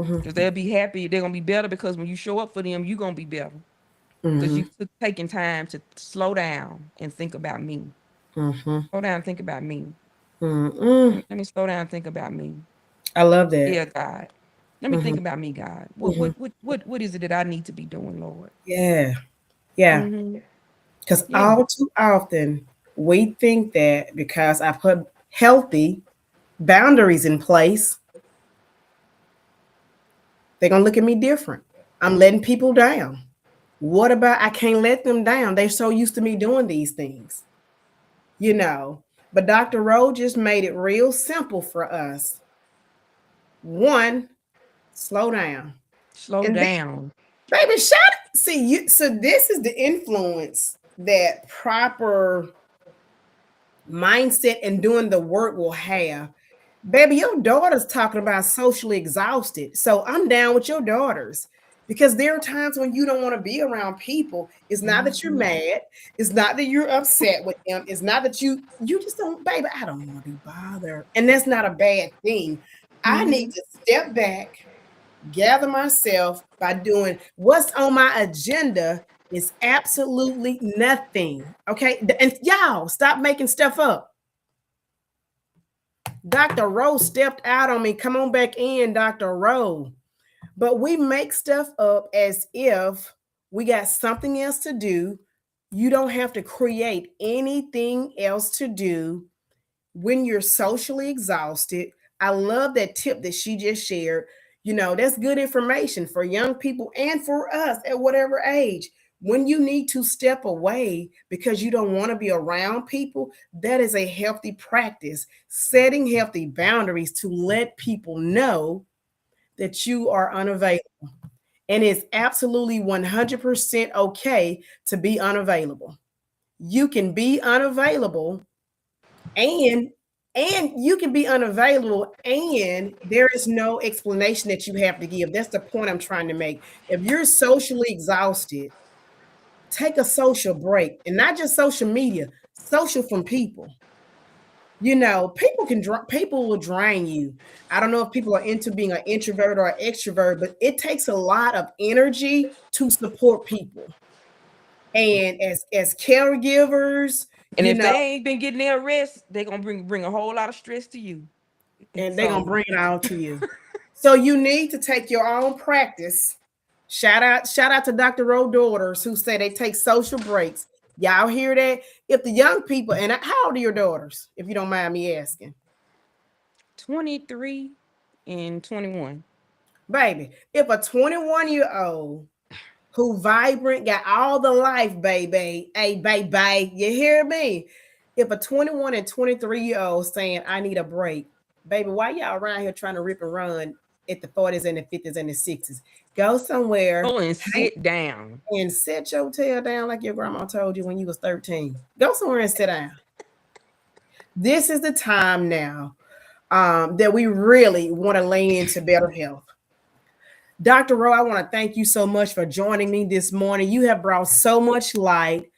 Speaker 1: Mm-hmm.
Speaker 2: Because they'll be happy. They're going to be better because when you show up for them, you're going to be better. Because
Speaker 1: Mm-hmm.
Speaker 2: you took taking time to slow down and think about me.
Speaker 1: Mm-hmm.
Speaker 2: Slow down and think about me.
Speaker 1: Mm-hmm.
Speaker 2: Let me slow down and think about me.
Speaker 1: I love that.
Speaker 2: Yeah, God. Let me
Speaker 1: Mm-hmm.
Speaker 2: think about me, God. What
Speaker 1: Mm-hmm.
Speaker 2: what what what what is it that I need to be doing, Lord?
Speaker 1: Yeah. Yeah.
Speaker 2: Mm-hmm.
Speaker 1: Because
Speaker 2: Yeah.
Speaker 1: all too often we think that because I put healthy boundaries in place, they're gonna look at me different. I'm letting people down. What about I can't let them down? They're so used to me doing these things, you know. But Dr. Rowe just made it real simple for us. One, slow down.
Speaker 2: Slow
Speaker 1: And then,
Speaker 2: down.
Speaker 1: baby, shut up. See you. So this is the influence that proper mindset and doing the work will have. Baby, your daughter's talking about socially exhausted. So I'm down with your daughters because there are times when you don't want to be around people. It's not that you're
Speaker 2: Mm-hmm.
Speaker 1: mad. It's not that you're upset with them. It's not that you just don't, baby, I don't want to be bothered. And that's not a bad thing. I need
Speaker 2: Mm-hmm.
Speaker 1: to step back, gather myself by doing what's on my agenda is absolutely nothing. Okay. And y'all stop making stuff up. Dr. Rowe stepped out on me. Come on back in, Dr. Rowe. But we make stuff up as if we got something else to do. You don't have to create anything else to do when you're socially exhausted. I love that tip that she just shared. You know, that's good information for young people and for us at whatever age. When you need to step away because you don't want to be around people, that is a healthy practice. Setting healthy boundaries to let people know that you are unavailable. And it's absolutely 100% okay to be unavailable. You can be unavailable and you can be unavailable and there is no explanation that you have to give. That's the point I'm trying to make. If you're socially exhausted, take a social break, and not just social media, social from people. You know, people will drain you. I don't know if people are into being an introvert or an extrovert, but it takes a lot of energy to support people. And as caregivers,
Speaker 2: And
Speaker 1: you
Speaker 2: if
Speaker 1: know,
Speaker 2: they ain't been getting their rest, they gonna bring a whole lot of stress to you.
Speaker 1: and they're gonna
Speaker 2: So
Speaker 1: bring it all to you. So you need to take your own practice. Shout out to Dr. Rowe daughters who say they take social breaks. Y'all hear that? If the young people, and how old are your daughters, if you don't mind me asking?
Speaker 2: 23 and 21.
Speaker 1: Baby, if a 21-year-old who vibrant, got all the life, baby, hey, baby, you hear me? If a 21 and 23-year-old saying, I need a break, baby, why y'all around here trying to rip and run at the 40s and the 50s and the 60s? Go somewhere
Speaker 2: Go and sit down.
Speaker 1: and set your tail down like your grandma told you when you was 13. Go somewhere and sit down. This is the time now that we really want to lean into better health. Dr. Rowe, I want to thank you so much for joining me this morning. You have brought so much light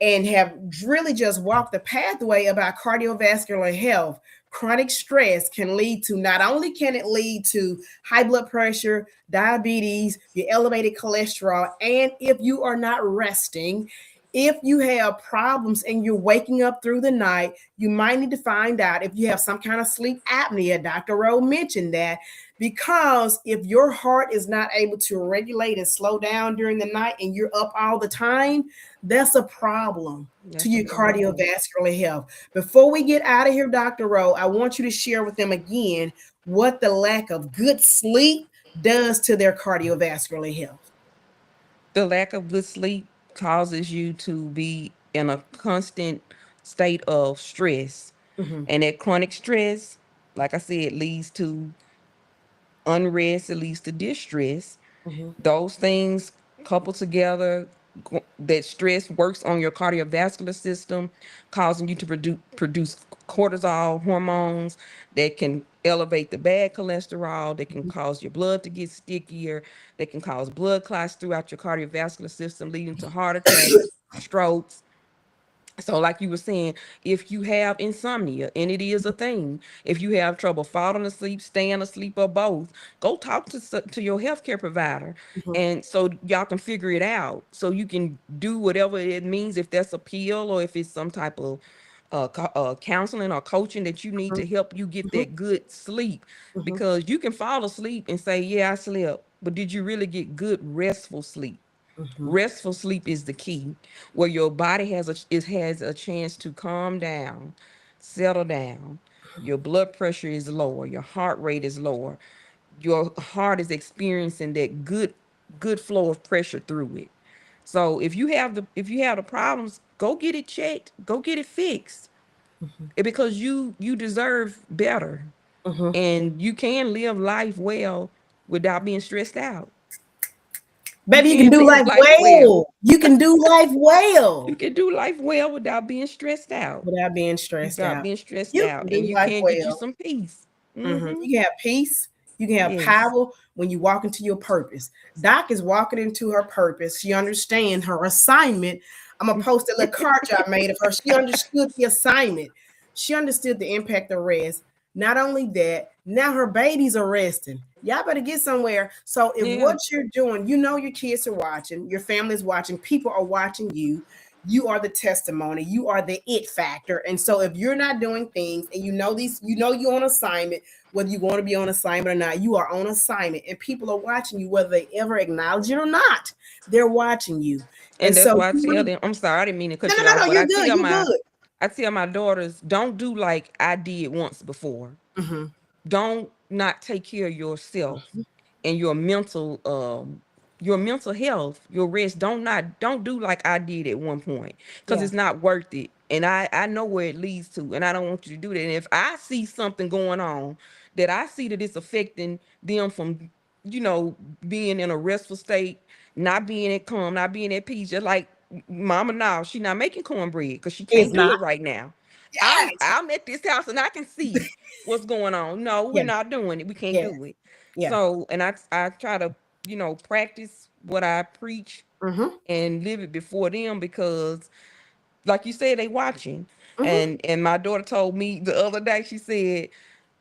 Speaker 1: and have really just walked the pathway about cardiovascular health. Chronic stress can lead to, not only can it lead to high blood pressure, diabetes, your elevated cholesterol, and if you are not resting, if you have problems and you're waking up through the night, you might need to find out if you have some kind of sleep apnea. Dr. Rowe mentioned that. Because if your heart is not able to regulate and slow down during the night and you're up all the time, that's a problem to
Speaker 2: That's a
Speaker 1: your
Speaker 2: problem.
Speaker 1: cardiovascular health. Before we get out of here, Dr. Rowe, I want you to share with them again what the lack of good sleep does to their cardiovascular health.
Speaker 2: The lack of good sleep causes you to be in a constant state of stress.
Speaker 1: Mm-hmm,
Speaker 2: And that chronic stress, like I said, leads to unrest, it leads to distress.
Speaker 1: mm-hmm,
Speaker 2: Those things coupled together, that stress works on your cardiovascular system, causing you to produce cortisol hormones that can elevate the bad cholesterol, that can cause your blood to get stickier, that can cause blood clots throughout your cardiovascular system, leading to heart attacks, strokes. So, like you were saying, if you have insomnia, and it is a thing, if you have trouble falling asleep, staying asleep, or both, go talk to to your healthcare provider,
Speaker 1: mm-hmm,
Speaker 2: and so y'all can figure it out. So you can do whatever it means, if that's a pill or if it's some type of counseling or coaching that you need to help you get
Speaker 1: mm-hmm,
Speaker 2: that good sleep.
Speaker 1: mm-hmm,
Speaker 2: Because you can fall asleep and say, "Yeah, I slept," but did you really get good restful sleep?
Speaker 1: mm-hmm,
Speaker 2: Restful sleep is the key, where your body has a chance to calm down, settle down. Your blood pressure is lower, your heart rate is lower, your heart is experiencing that good flow of pressure through it. So if you have the problems, go get it checked, go get it fixed. Because you deserve better,
Speaker 1: mm-hmm.
Speaker 2: and you can live life well without being stressed out. You
Speaker 1: Baby, you can
Speaker 2: can
Speaker 1: do life
Speaker 2: live life well.
Speaker 1: well. You can do life
Speaker 2: You
Speaker 1: well
Speaker 2: can do life well without being stressed out.
Speaker 1: without being stressed
Speaker 2: Without
Speaker 1: out.
Speaker 2: being stressed
Speaker 1: You
Speaker 2: out.
Speaker 1: can
Speaker 2: And
Speaker 1: do
Speaker 2: you
Speaker 1: life
Speaker 2: can get you
Speaker 1: well.
Speaker 2: some peace.
Speaker 1: Mhm.
Speaker 2: Mm-hmm.
Speaker 1: You can have peace. You can have
Speaker 2: Yes.
Speaker 1: power when you walk into your purpose. Doc is walking into her purpose. She understands her assignment. I'm gonna post a little card I made of her. She understood the assignment. She understood the impact of rest. Not only that, now her babies are resting. Y'all better get somewhere. So if
Speaker 2: Yeah.
Speaker 1: what you're doing, you know your kids are watching, your family's watching, people are watching you. You are the testimony. You are the it factor. And so if you're not doing things and you know these, you know you're on assignment, whether you want to be on assignment or not, you are on assignment and people are watching you, whether they ever acknowledge it or not. They're watching you. And
Speaker 2: And that's
Speaker 1: so,
Speaker 2: why I tell them, I'm sorry, I didn't mean to
Speaker 1: no,
Speaker 2: cut
Speaker 1: no,
Speaker 2: you
Speaker 1: no,
Speaker 2: off,
Speaker 1: no,
Speaker 2: but
Speaker 1: you're good. You're good.
Speaker 2: I tell my daughters, don't do like I did once before.
Speaker 1: Mm-hmm,
Speaker 2: Don't not take care of yourself and your mental health, your rest. Don't do like I did at one point, because
Speaker 1: yeah.
Speaker 2: it's not worth it. And I know where it leads to, and I don't want you to do that. And if I see something going on that I see that it's affecting them from, you know, being in a restful state, not being at calm, not being at peace, just like mama now, she not making cornbread because she
Speaker 1: It's
Speaker 2: can't do
Speaker 1: not.
Speaker 2: it right now.
Speaker 1: Yes.
Speaker 2: I'm at this house and I can see what's going on. No, we're
Speaker 1: Yeah.
Speaker 2: not doing it. We can't
Speaker 1: Yeah.
Speaker 2: do it.
Speaker 1: Yeah.
Speaker 2: So, and I try to, practice what I preach
Speaker 1: Mm-hmm.
Speaker 2: and live it before them, because like you said, they watching.
Speaker 1: Mm-hmm.
Speaker 2: And my daughter told me the other day, she said,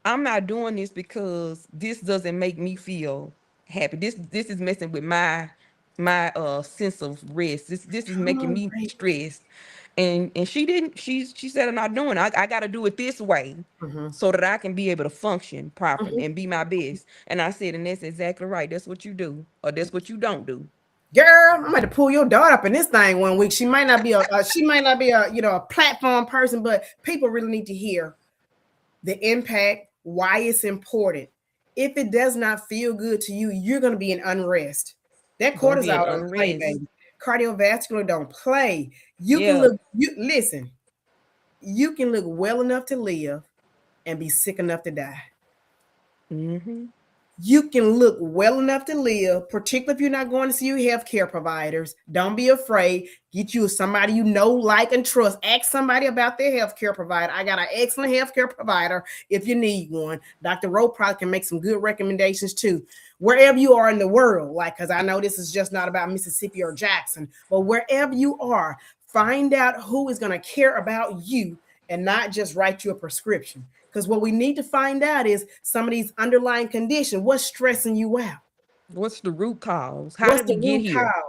Speaker 2: I'm not doing this because this doesn't make me feel happy. This is messing with my sense of rest. This is
Speaker 1: Come
Speaker 2: making
Speaker 1: on,
Speaker 2: me
Speaker 1: great.
Speaker 2: stressed. And she didn't she said, I'm not doing it. I gotta do it this way
Speaker 1: Mm-hmm.
Speaker 2: so that I can be able to function properly
Speaker 1: Mm-hmm.
Speaker 2: and be my best. And I said, and that's exactly right. That's what you do, or that's what you don't do.
Speaker 1: Girl, I'm going to pull your daughter up in this thing one week. She might not be she might not be a a platform person, but people really need to hear the impact, why it's important. If it does not feel good to you, you're going to be in unrest. That
Speaker 2: You're gonna be in
Speaker 1: cortisol don't play,
Speaker 2: unrest.
Speaker 1: baby. Cardiovascular don't play. You can
Speaker 2: Yeah.
Speaker 1: look, you listen, you can look well enough to live and be sick enough to die.
Speaker 2: Mm-hmm.
Speaker 1: You can look well enough to live, particularly if you're not going to see your healthcare providers. Don't be afraid. Get you somebody you know, like, and trust. Ask somebody about their healthcare provider. I got an excellent healthcare provider if you need one. Dr. Rowe probably can make some good recommendations too. Wherever you are in the world, like, because I know this is just not about Mississippi or Jackson, but wherever you are, find out who is going to care about you and not just write you a prescription. Because what we need to find out is some of these underlying conditions. What's stressing you out?
Speaker 2: What's the root cause? How
Speaker 1: What's
Speaker 2: did we
Speaker 1: the
Speaker 2: get
Speaker 1: root
Speaker 2: here?
Speaker 1: cause?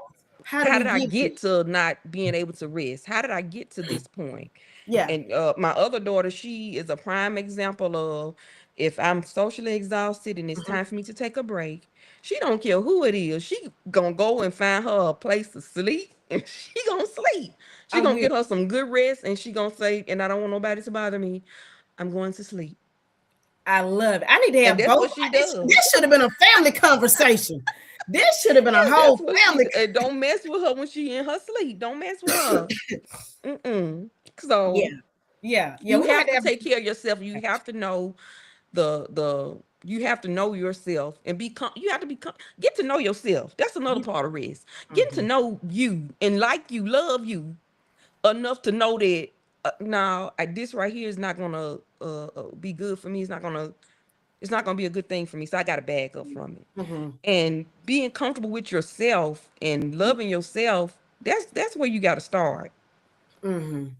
Speaker 1: How do
Speaker 2: How
Speaker 1: we
Speaker 2: did I
Speaker 1: get here?
Speaker 2: get to not being able to rest? How did I get to this point?
Speaker 1: Yeah.
Speaker 2: And my other daughter, she is a prime example of. If I'm socially exhausted and it's time for me to take a break, she don't care who it is. She gonna go and find her a place to sleep, and she gonna sleep. She
Speaker 1: I'm
Speaker 2: gonna
Speaker 1: with
Speaker 2: get her some good rest, and she gonna say, "And I don't want nobody to bother me. I'm going to sleep."
Speaker 1: I love it. I need to
Speaker 2: And
Speaker 1: have
Speaker 2: that's
Speaker 1: both.
Speaker 2: what she
Speaker 1: This
Speaker 2: does.
Speaker 1: should have been a family conversation. This should have been a
Speaker 2: That's
Speaker 1: whole
Speaker 2: what she.
Speaker 1: family.
Speaker 2: Don't mess with her when she in her sleep. Don't mess with her. Mm-mm.
Speaker 1: Yeah,
Speaker 2: So
Speaker 1: yeah.
Speaker 2: you
Speaker 1: We're gonna have
Speaker 2: have
Speaker 1: to
Speaker 2: to
Speaker 1: have.
Speaker 2: take care of yourself. You have to know the you have to know yourself and you have to get to know yourself. That's another part of rest. Getting to
Speaker 1: Mhm,
Speaker 2: know you and like you, love you enough to know that no, this right here is not gonna be good for me. It's not gonna be a good thing for me. So I got to back up from it.
Speaker 1: mhm,
Speaker 2: And being comfortable with yourself and loving yourself, that's where you got to start.
Speaker 1: mhm.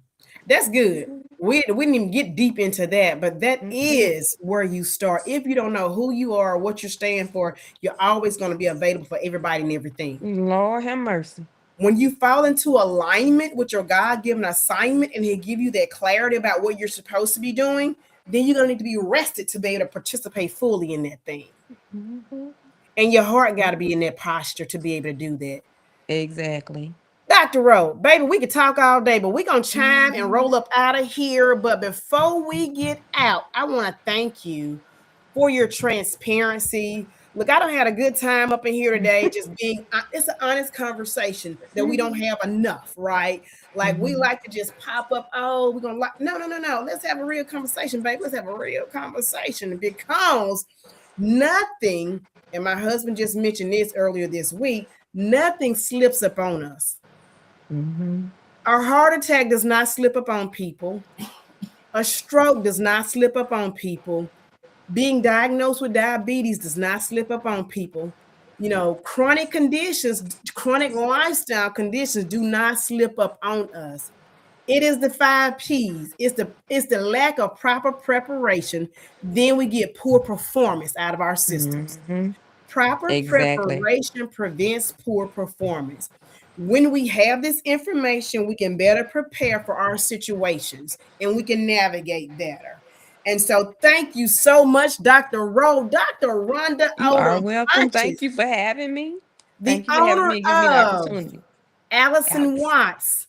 Speaker 1: That's good. We didn't even get deep into that, but that
Speaker 2: Mm-mm.
Speaker 1: is where you start. If you don't know who you are, what you're standing for, you're always going to be available for everybody and everything.
Speaker 2: Lord have mercy.
Speaker 1: When you fall into alignment with your God-given assignment and He'll give you that clarity about what you're supposed to be doing, then you're going to need to be rested to be able to participate fully in that thing.
Speaker 2: Mhm.
Speaker 1: And your heart got to be in that posture to be able to do that.
Speaker 2: Exactly.
Speaker 1: Dr. Rowe, baby, we could talk all day, but we're going to chime and
Speaker 2: Mhm.
Speaker 1: roll up out of here. But before we get out, I want to thank you for your transparency. Look, I don't had a good time up in here today, just being, it's an honest conversation that we don't have enough, right? Like we
Speaker 2: Mhm.
Speaker 1: like to just pop up, oh, we're going to like, no. Let's have a real conversation, baby. Let's have a real conversation because nothing, and my husband just mentioned this earlier this week, nothing slips up on us.
Speaker 2: Mhm.
Speaker 1: A heart attack does not slip up on people. A stroke does not slip up on people. Being diagnosed with diabetes does not slip up on people. You know, chronic conditions, chronic lifestyle conditions do not slip up on us. It is the 5 P's. It's the lack of proper preparation. Then we get poor performance out of our systems.
Speaker 2: Mhm.
Speaker 1: Proper
Speaker 2: Exactly.
Speaker 1: preparation prevents poor performance. When we have this information, we can better prepare for our situations and we can navigate better. And so, thank you so much, Dr. Rowe, Dr. Rhonda
Speaker 2: You are
Speaker 1: Odom
Speaker 2: welcome. Thank
Speaker 1: Punches,
Speaker 2: you for having me.
Speaker 1: the
Speaker 2: Thank you for having
Speaker 1: owner
Speaker 2: me and giving me the
Speaker 1: of
Speaker 2: opportunity.
Speaker 1: Allison
Speaker 2: Alex.
Speaker 1: Watts.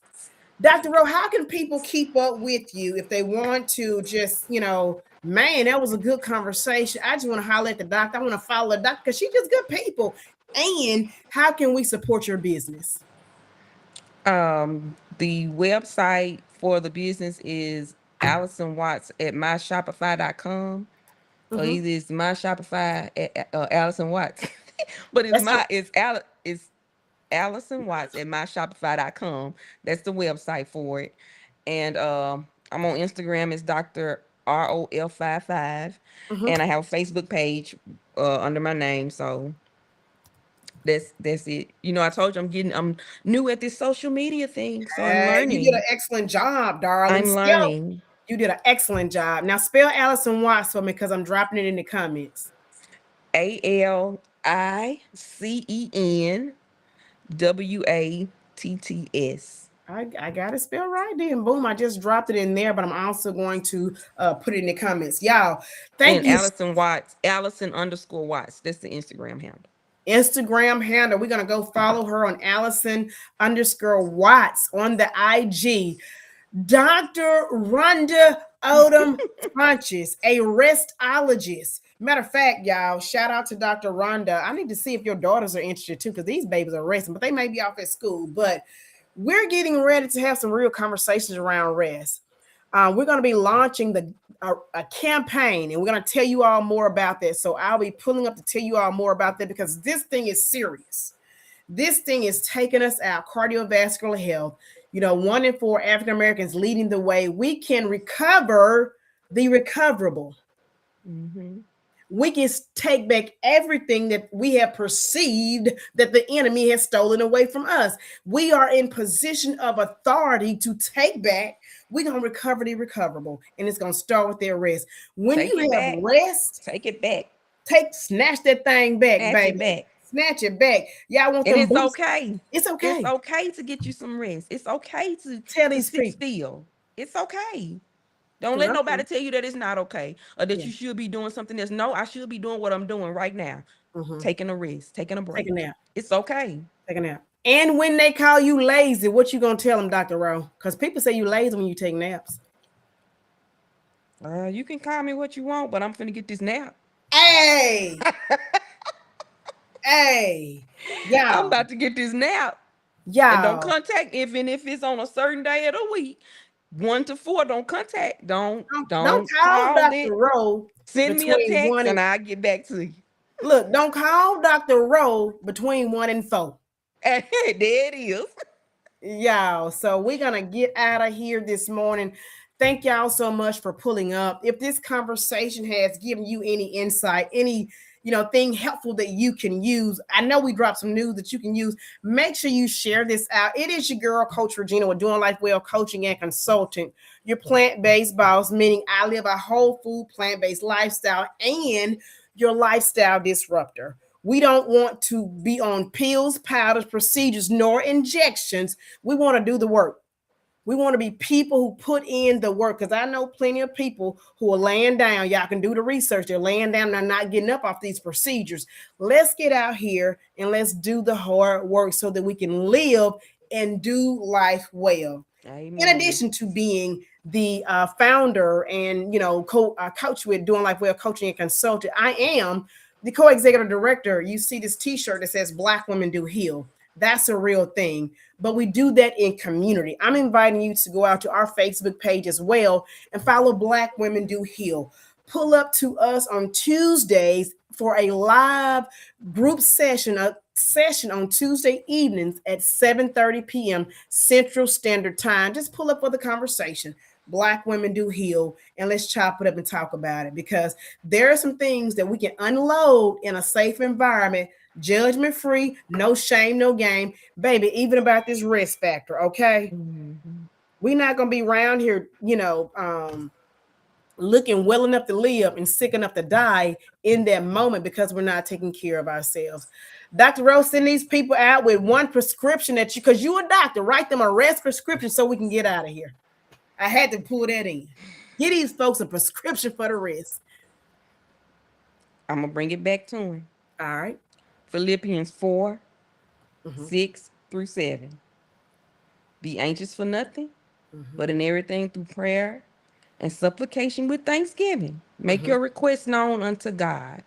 Speaker 1: Dr. Rowe, how can people keep up with you if they want to just, man, that was a good conversation. I just want to holler at the doctor. I want to follow the doctor because she's just good people. And how can we support your business?
Speaker 2: The website for the business is Allison Watts at myshopify.com. Or
Speaker 1: Mm-hmm.
Speaker 2: either it's my Shopify at Allison Watts. But
Speaker 1: That's your
Speaker 2: it's Allison Watts at myshopify.com. That's the website for it. And I'm on Instagram as Dr. ROL55.
Speaker 1: mhm.
Speaker 2: And I have a Facebook page under my name. So that's it. I told you I'm new at this social media thing. So I'm
Speaker 1: You did an
Speaker 2: learning.
Speaker 1: excellent job, darling.
Speaker 2: I'm
Speaker 1: Spell.
Speaker 2: learning.
Speaker 1: You did an excellent job. Now spell Allison Watts for me because I'm dropping it in the comments.
Speaker 2: ALICENWATTS.
Speaker 1: I got it spelled right then. Boom. I just dropped it in there, but I'm also going to put it in the comments. Y'all, thank
Speaker 2: And
Speaker 1: you.
Speaker 2: Allison Watts, Allison underscore Watts. That's the Instagram handle.
Speaker 1: Instagram handle. We're gonna go follow her on Allison underscore Watts on the IG. Dr. Rhonda Odom Funches, a restologist. Matter of fact, y'all, shout out to Dr. Rhonda. I need to see if your daughters are interested too, because these babies are resting, but they may be off at school. But we're getting ready to have some real conversations around rest. We're going to be launching a campaign, and we're going to tell you all more about that. So I'll be pulling up to tell you all more about that because this thing is serious. This thing is taking us out. Cardiovascular health. 1 in 4 African Americans leading the way. We can recover the recoverable.
Speaker 2: Mm-hmm.
Speaker 1: We can take back everything that we have perceived that the enemy has stolen away from us. We are in position of authority to take back. We're going to recover the recoverable, and it's going to start with their rest. When
Speaker 2: Take
Speaker 1: you
Speaker 2: it
Speaker 1: have
Speaker 2: back.
Speaker 1: rest,
Speaker 2: Take it back.
Speaker 1: snatch that thing back,
Speaker 2: Snatch it
Speaker 1: baby.
Speaker 2: back.
Speaker 1: Snatch it back. Y'all want
Speaker 2: And
Speaker 1: them
Speaker 2: it's
Speaker 1: boots?
Speaker 2: okay.
Speaker 1: It's
Speaker 2: It's
Speaker 1: okay.
Speaker 2: okay to get you some rest. It's okay to
Speaker 1: Tell
Speaker 2: to
Speaker 1: these
Speaker 2: sit
Speaker 1: people.
Speaker 2: still. It's okay. Don't
Speaker 1: Because
Speaker 2: let
Speaker 1: I'm
Speaker 2: nobody tell you that it's not okay or that
Speaker 1: yeah,
Speaker 2: you should be doing something that's no, I should be doing what I'm doing right now.
Speaker 1: mm-hmm.
Speaker 2: Taking a rest, taking a
Speaker 1: Take a
Speaker 2: break.
Speaker 1: nap.
Speaker 2: It's okay.
Speaker 1: Take a nap. And when they call you lazy, what you gonna tell them, Dr. Rowe? Because people say you lazy when you take naps.
Speaker 2: You can call me what you want, but I'm finna get this nap.
Speaker 1: Hey, hey,
Speaker 2: I'm
Speaker 1: y'all,
Speaker 2: about to get this nap. And don't
Speaker 1: y'all.
Speaker 2: contact even if it's on a certain day of the week. 1 to 4, don't contact. Don't
Speaker 1: Don't
Speaker 2: don't
Speaker 1: call
Speaker 2: call
Speaker 1: Dr.
Speaker 2: it.
Speaker 1: Rowe
Speaker 2: Send me a
Speaker 1: between
Speaker 2: text
Speaker 1: one
Speaker 2: and
Speaker 1: and
Speaker 2: I'll get back to you.
Speaker 1: look. Don't call Dr. Rowe between 1 and 4.
Speaker 2: And there it is.
Speaker 1: Y'all, so we're gonna get out of here this morning. Thank y'all so much for pulling up. If this conversation has given you any insight, any thing helpful that you can use, I know we dropped some news that you can use. Make sure you share this out. It is your girl, Coach Regina, with Doing Life Well Coaching and Consultant. Your plant-based boss, meaning I live a whole food plant-based lifestyle, and your lifestyle disruptor. We don't want to be on pills, powders, procedures, nor injections. We want to do the work. We want to be people who put in the work, because I know plenty of people who are laying down. Y'all can do the research. They're laying down and they're not getting up off these procedures. Let's get out here and let's do the hard work so that we can live and do life well. In
Speaker 2: Amen.
Speaker 1: addition to being the founder and coach with Doing Life Well Coaching and Consultant, I am the co-executive director. You see this T-shirt that says "Black Women Do Heal." That's a real thing, but we do that in community. I'm inviting you to go out to our Facebook page as well and follow Black Women Do Heal. Pull up to us on Tuesdays for a live group session, a session on Tuesday evenings at 7:30 p.m. Central Standard Time. Just pull up for the conversation. Black Women Do Heal, and let's chop it up and talk about it, because there are some things that we can unload in a safe environment, judgment free, no shame, no game, baby. Even about this risk factor, okay?
Speaker 2: Mhm.
Speaker 1: We're not gonna be around here, looking well enough to live and sick enough to die in that moment because we're not taking care of ourselves. Dr. Rose, send these people out with one prescription that because you're a doctor, write them a rest prescription so we can get out of here. I had to pull that in. Get these folks a prescription for the rest.
Speaker 2: I'm gonna bring it back to him.
Speaker 1: All right.
Speaker 2: Philippians 4,
Speaker 1: Mm-hmm.
Speaker 2: 6 through 7. Be anxious for nothing,
Speaker 1: Mm-hmm.
Speaker 2: but in everything through prayer and supplication with thanksgiving. Make
Speaker 1: Mm-hmm.
Speaker 2: your requests known unto God.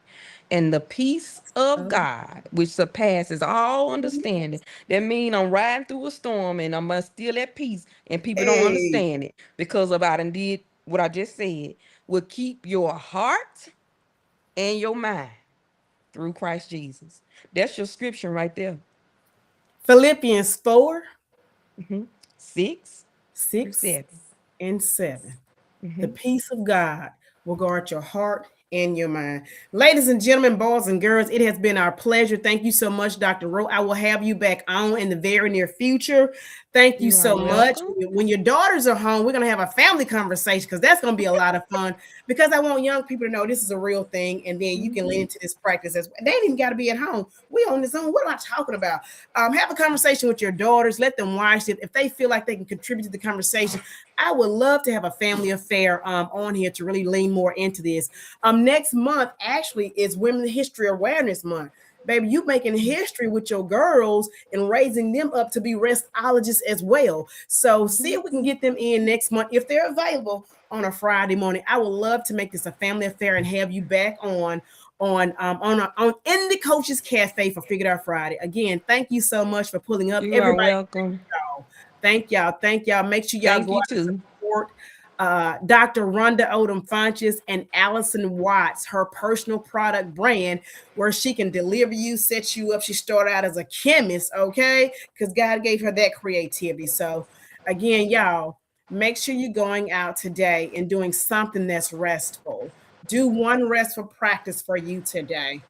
Speaker 2: And the peace of God, which surpasses all understanding. That means I'm riding through a storm and I'm still at peace, and people don't
Speaker 1: Hey,
Speaker 2: understand it because of I done did what I just said. Will keep your heart and your mind through Christ Jesus. That's your scripture right there.
Speaker 1: Philippians 4,
Speaker 2: Mhm. 6 through
Speaker 1: 6,
Speaker 2: 7.
Speaker 1: and 7. The
Speaker 2: Mhm.
Speaker 1: peace of God will guard your heart and your mind. Ladies and gentlemen, boys and girls, it has been our pleasure. Thank you so much, Dr. Rowe. I will have you back on in the very near future. Thank you
Speaker 2: You are
Speaker 1: so much.
Speaker 2: welcome.
Speaker 1: When your daughters are home, we're going to have a family conversation, because that's going to be a lot of fun, because I want young people to know this is a real thing. And then you can lean
Speaker 2: Mhm.
Speaker 1: into this practice as well. They ain't even got to be at home. We on this own. What am I talking about? Have a conversation with your daughters. Let them watch it. If they feel like they can contribute to the conversation, I would love to have a family affair on here to really lean more into this. Next month actually is Women's History Awareness Month. Baby, you making history with your girls and raising them up to be restologists as well. So see
Speaker 2: Mhm.
Speaker 1: if we can get them in next month if they're available on a Friday morning. I would love to make this a family affair and have you back on in the Coaches Cafe for Figured Out Friday. Again, thank you so much for pulling up,
Speaker 2: You are
Speaker 1: everybody.
Speaker 2: welcome.
Speaker 1: Y'all. Thank y'all. Thank y'all. Make sure y'all
Speaker 2: Thank
Speaker 1: go
Speaker 2: you
Speaker 1: out and
Speaker 2: too.
Speaker 1: support Dr. Rhonda Odom Funches and Allison Watts, her personal product brand, where she can deliver you, set you up. She started out as a chemist, okay? Because God gave her that creativity. So, again, y'all, make sure you're going out today and doing something that's restful. Do one restful practice for you today.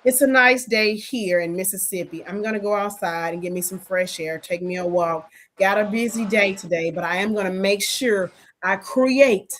Speaker 1: It's a nice day here in Mississippi. I'm going to go outside and get me some fresh air, take me a walk. Got a busy day today, but I am going to make sure I create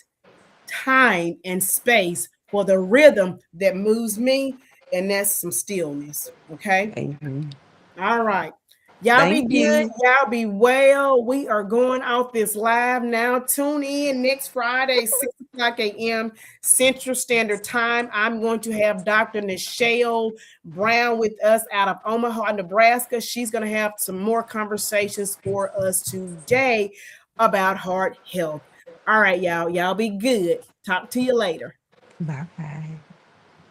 Speaker 1: time and space for the rhythm that moves me, and that's some stillness. Okay.
Speaker 2: Amen.
Speaker 1: All right. Y'all be
Speaker 2: Thank
Speaker 1: good.
Speaker 2: you.
Speaker 1: Y'all be well. We are going off this live now. Tune in next Friday, 6 o'clock a.m. Central Standard Time. I'm going to have Dr. Nichelle Brown with us out of Omaha, Nebraska. She's going to have some more conversations for us today about heart health. All right, y'all. Y'all be good. Talk to you later.
Speaker 2: Bye bye.